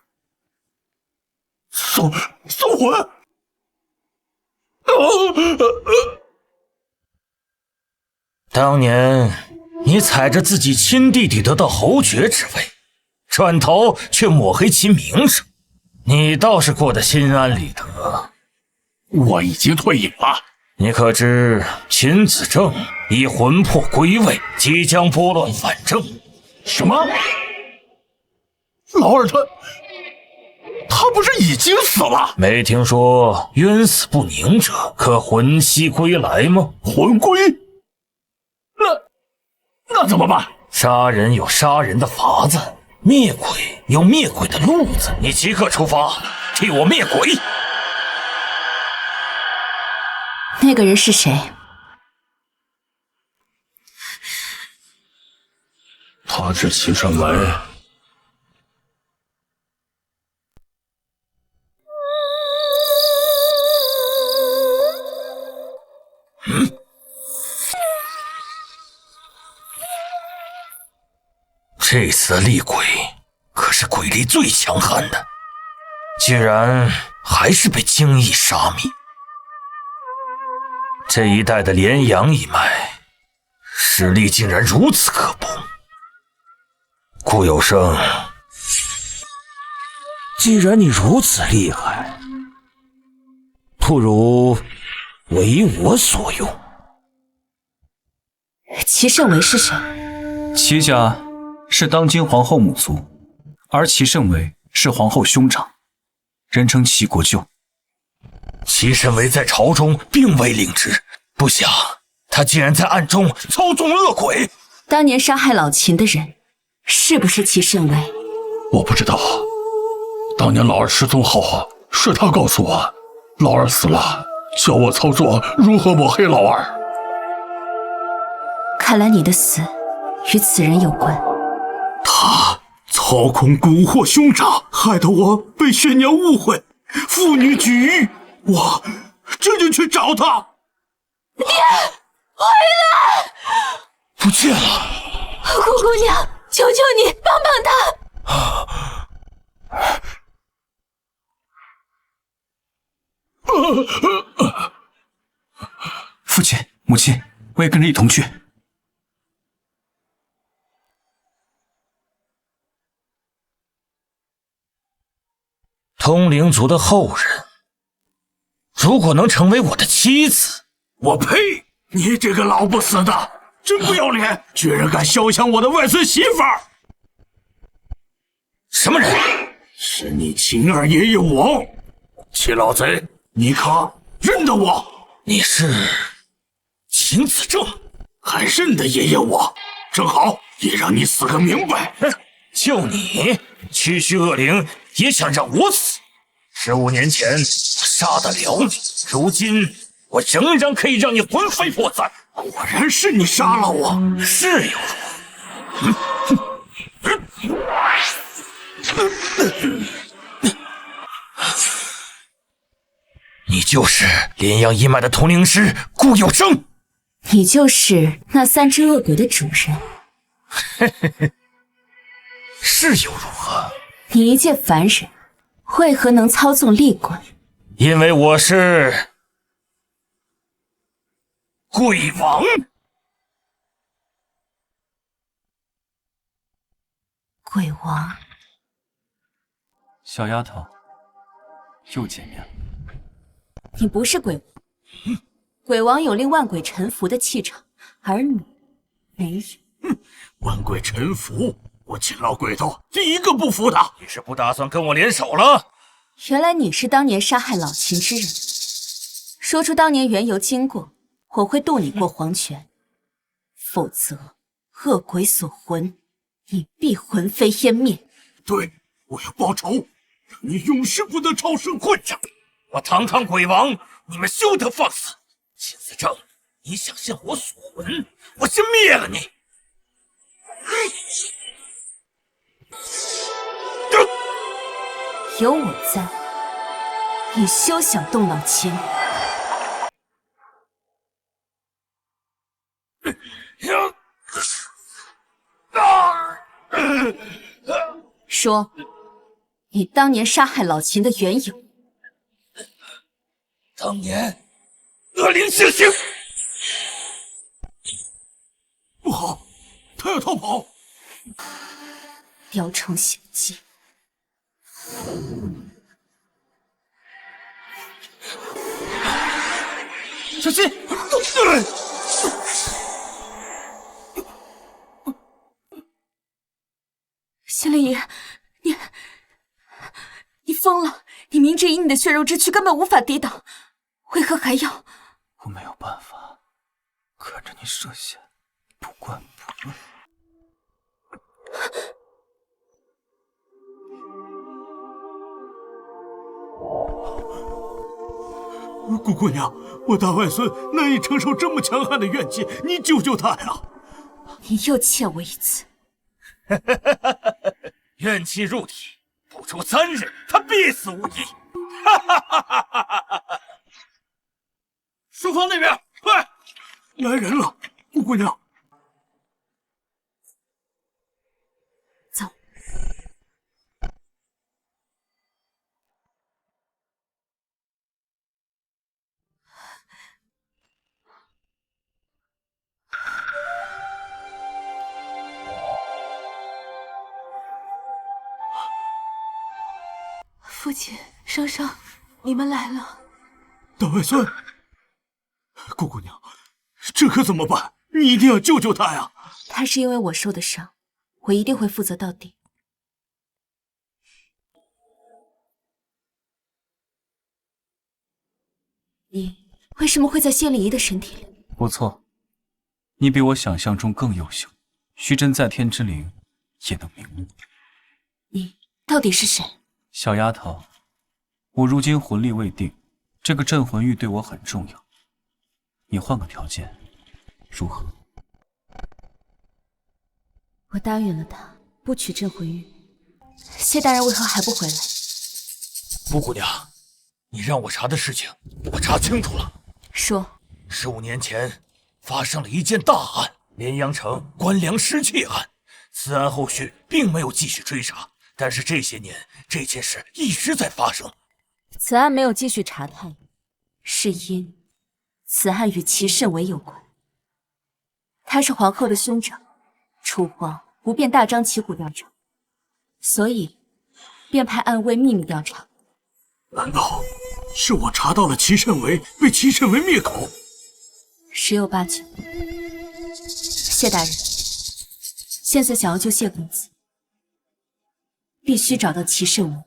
送魂！当年你踩着自己亲弟弟得到侯爵之位，转头却抹黑其名声，你倒是过得心安理得。我已经退隐了。你可知秦子正已魂魄归位，即将拨乱反正？什么？老二他不是已经死了？没听说冤死不宁者可魂兮归来吗？魂归？那怎么办？杀人有杀人的法子，灭鬼有灭鬼的路子。你即刻出发，替我灭鬼。那个人是谁？他是齐善为。这次的厉鬼可是鬼力最强悍的，居然还是被轻易杀灭。这一带的连阳一脉实力竟然如此可怖。顾有生，既然你如此厉害，不如为我所用。齐胜为是谁？齐家是当今皇后母族，而齐胜为是皇后兄长，人称齐国舅。齐慎为在朝中并未领职，不想他竟然在暗中操纵恶鬼。当年杀害老秦的人，是不是齐慎为？我不知道，当年老二失踪后，是他告诉我，老二死了，教我操作如何抹黑老二。看来你的死与此人有关。他操控蛊惑凶诈，害得我被宣娘误会，父女举狱。我这就去找他。爹，回来！不见了。姑姑娘，求求你帮帮他！父亲、母亲，我也跟着一同去。通灵族的后人，如果能成为我的妻子，我呸！你这个老不死的，真不要脸，居然敢肖想我的外孙媳妇儿！什么人？是你秦二爷爷我。齐老贼，你可认得我？你是秦子正，还认得爷爷我？正好，也让你死个明白。就你区区恶灵，也想让我死？15年前我杀得了你，如今我仍然可以让你魂飞魄散。果然是你杀了我，是有你就是连阳一脉的通灵师顾有生，你就是那3只恶鬼的主人。是又如何？你一介凡人，为何能操纵厉鬼？因为我是鬼王。鬼王，小丫头，又见面了。你不是鬼王，鬼王有令万鬼臣服的气场，而你没有。万鬼臣服，我秦老鬼头第一个不服的。你是不打算跟我联手了？原来你是当年杀害老秦之人，说出当年缘由经过，我会渡你过黄泉。否则，恶鬼所魂，你必魂飞烟灭。对，我要报仇，让你永世不得超生混着。我堂堂鬼王，你们休得放肆！秦子正，你想向我索魂，我先灭了你！有我在，你休想动老秦。说，你当年杀害老秦的缘由。当年恶灵现形，不好，他要逃跑！雕虫小技，小心！仙灵爷，你疯了！你明知以你的血肉之躯根本无法抵挡，为何还要？我没有办法，看着你涉险，不管不问。顾姑娘，我大外孙难以承受这么强悍的怨气，你救救他呀！你又欠我一次。怨气入体，不出3日，他必死无疑。书房那边，快！来人了，顾姑娘。走。父亲、生生，你们来了。大外孙，顾姑娘，这可怎么办？你一定要救救他呀！他是因为我受的伤，我一定会负责到底。你为什么会在谢灵仪的身体里？不错，你比我想象中更优秀。虚真在天之灵也能明目。你到底是谁？小丫头，我如今魂力未定，这个镇魂玉对我很重要。你换个条件，如何？我答应了他，不娶郑慧玉。谢大人为何还不回来？布姑娘，你让我查的事情，我查清楚了。说，15年前发生了一件大案——连阳城官粮失窃案。此案后续并没有继续追查，但是这些年这件事一直在发生。此案没有继续查探，是因此案与齐慎为有关。他是皇后的兄长，楚皇不便大张旗鼓调查，所以便派暗卫秘密调查。难道是我查到了齐慎为被齐慎为灭口？十有八九。谢大人，现在想要救谢公子，必须找到齐慎为。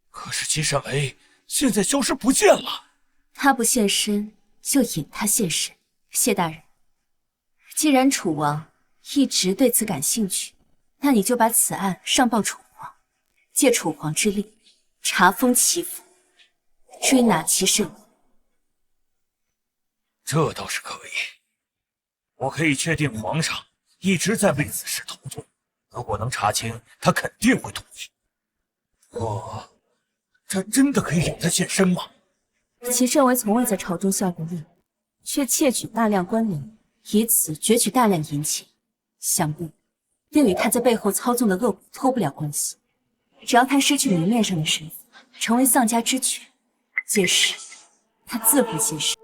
可是齐慎为现在消失不见了。他不现身，就引他现身。谢大人，既然楚王一直对此感兴趣，那你就把此案上报楚皇，借楚皇之力查封齐府，追拿齐慎为。这倒是可以，我可以确定皇上一直在为此事头痛，如果能查清，他肯定会同意。这真的可以让他现身吗？齐慎为从未在朝中效过力，却窃取大量官粮，以此攫取大量银钱，想必定与他在背后操纵的恶鬼脱不了关系。只要他失去明面上的身份，成为丧家之犬，届时他自会现身。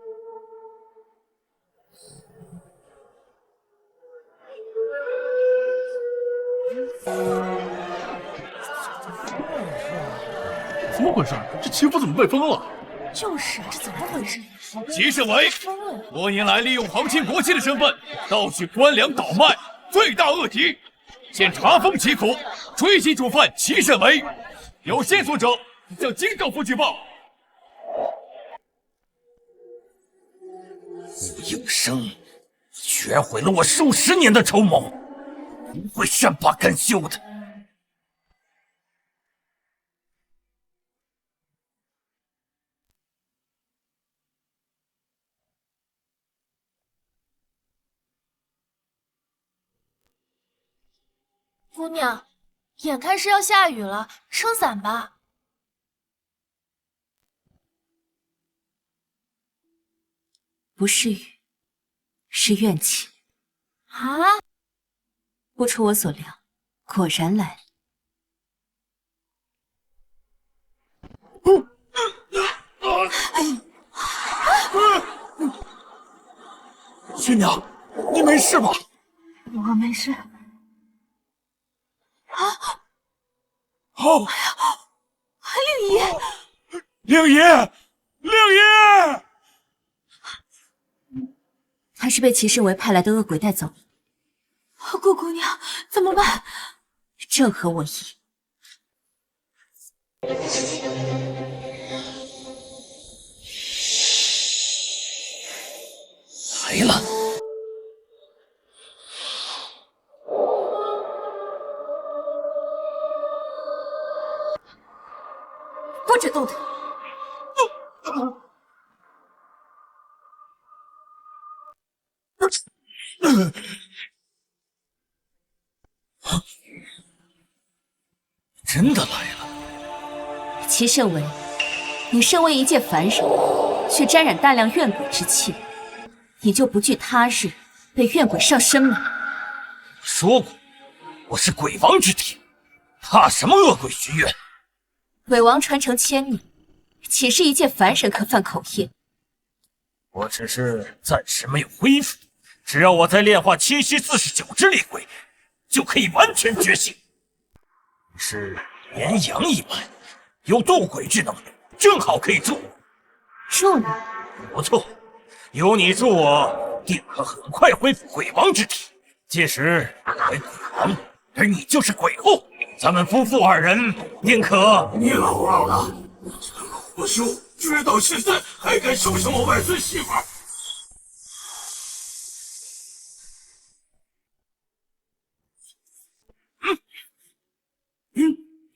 怎么回事？这齐府怎么被封了？就是这怎么回事？齐慎为多年来利用皇亲国戚的身份盗取官粮倒卖，罪大恶极，现查封齐府，追击主犯齐慎为。有线索者向京兆府举报。吴应生全毁了我数十年的筹谋，不会善罢甘休的。姑娘，眼看是要下雨了，撑伞吧。不是雨，是怨气。啊！不出我所料，果然来了。新娘，你没事吧？我没事。哦，令爷，令爷，令爷！他是被齐慎为派来的恶鬼带走的。顾姑娘，怎么办？正合我意。来了。不准动他！真的来了。齐慎为，你身为一介凡人，却沾染大量怨鬼之气，你就不惧他日被怨鬼上身吗？说过，我是鬼王之体，怕什么恶鬼许愿？鬼王传承千年，岂是一介凡人可犯口业？我只是暂时没有恢复，只要我再炼化7息49只厉鬼，就可以完全觉醒。你是炎阳一脉，有渡鬼之能，正好可以助我。助你？不错，有你助我，定可很快恢复鬼王之体。届时我为鬼王，而你就是鬼后，咱们夫妇二人定可……你老二了，我叔直到现在还敢收拾我外孙媳妇儿。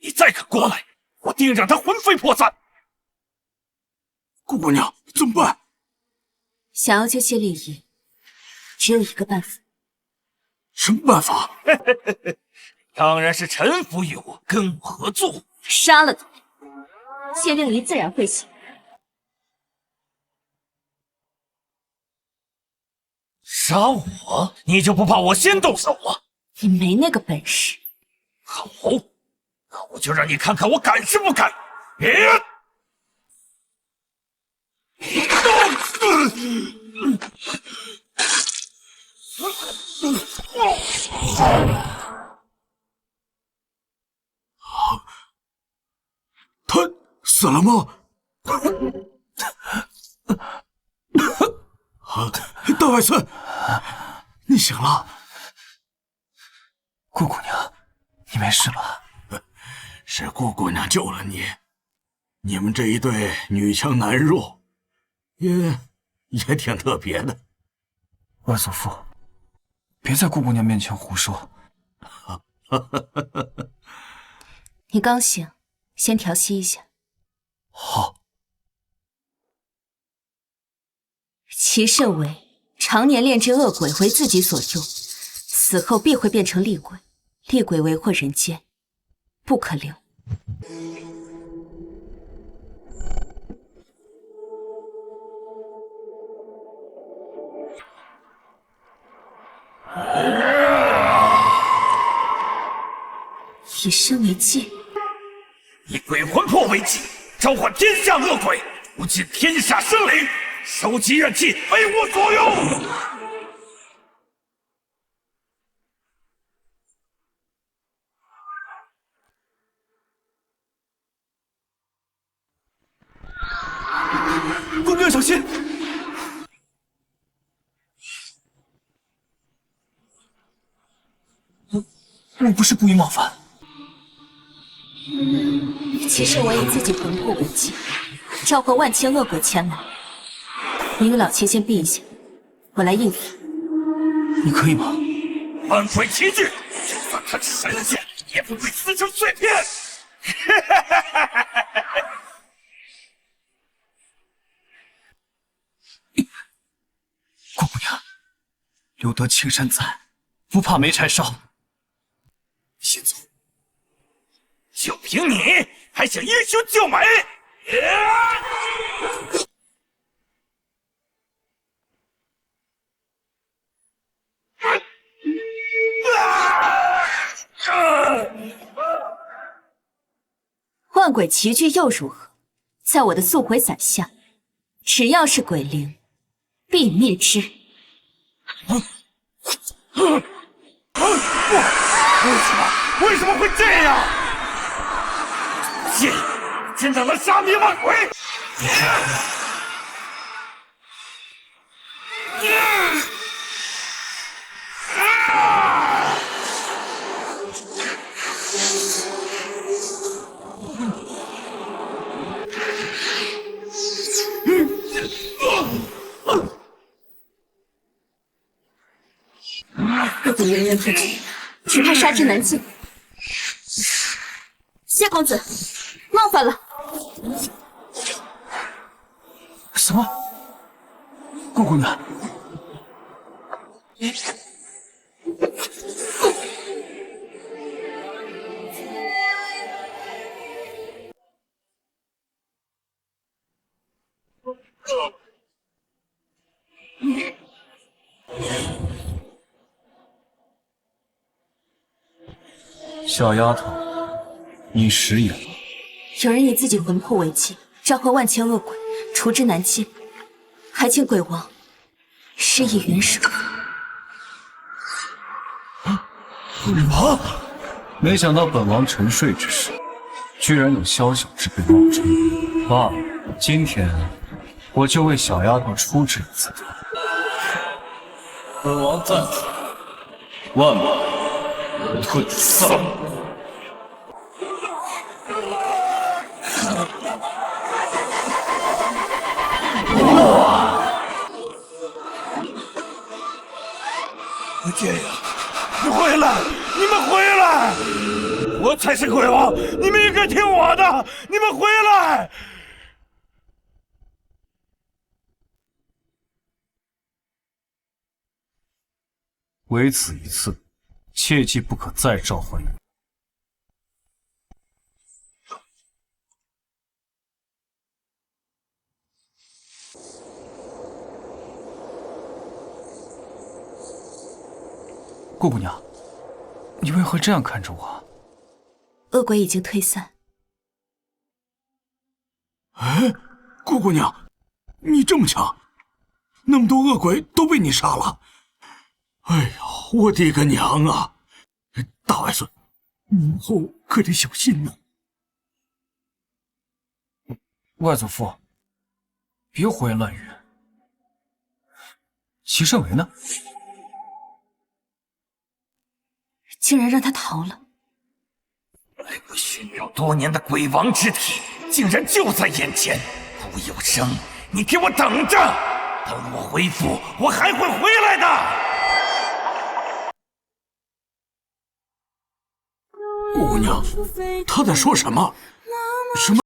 你再敢过来，我定让他魂飞魄散！顾姑娘，怎么办？想要救谢丽姨，只有一个办法。什么办法？当然是臣服于我，跟我合作。杀了他，谢令仪自然会醒。杀我？你就不怕我先动手啊？你没那个本事。好，那我就让你看看我敢是不敢。他死了吗？大外孙，你醒了。顾姑娘，你没事吧？是顾姑娘救了你。你们这一对女强男弱，也挺特别的。外祖父，别在顾姑娘面前胡说。你刚醒，先调息一下。好。齐慎为常年炼制恶鬼为自己所用，死后必会变成厉鬼，厉鬼为祸人间，不可留。以身为戒，以鬼魂魄为祭，召唤天下恶鬼，无尽天下生灵，收集怨气，为我所用。姑娘小心！我不是故意冒犯。其实我以自己魂魄为祭，召唤万千恶鬼前来。你与老七先避一下，我来应付。你可以吗？万鬼齐聚，就算他是神仙，也不会撕成碎片。顾姑娘，留得青山在，不怕没柴烧。先走。就凭你，还想英雄救美？万鬼齐聚又如何？在我的速回伞下，只要是鬼灵，必灭之。为什么会这样？真的能杀灭万鬼？各种人人不知，只怕杀之难尽。谢公子，冒犯了。什么？顾姑娘，小丫头，你食言了。有人以自己魂魄为祭，召唤万千恶鬼，除之难尽，还请鬼王施以援手。鬼王，没想到本王沉睡之时，居然有宵小之辈冒充。罢了，今天我就为小丫头出这一次。本王暂时万万退散。爹呀，你回来！你们回来！我才是鬼王，你们应该听我的！你们回来！唯此一次，切记不可再召唤人。顾姑娘，你为何这样看着我？恶鬼已经退散。哎，顾姑娘，你这么强，那么多恶鬼都被你杀了。哎呦，我的个娘啊！大外孙，你以后可得小心呢。外祖父，别胡言乱语。齐胜为呢？竟然让他逃了！来我寻找多年的鬼王之体，竟然就在眼前！顾有生，你给我等着！等我恢复，我还会回来的！顾姑娘，他在说什么？什么？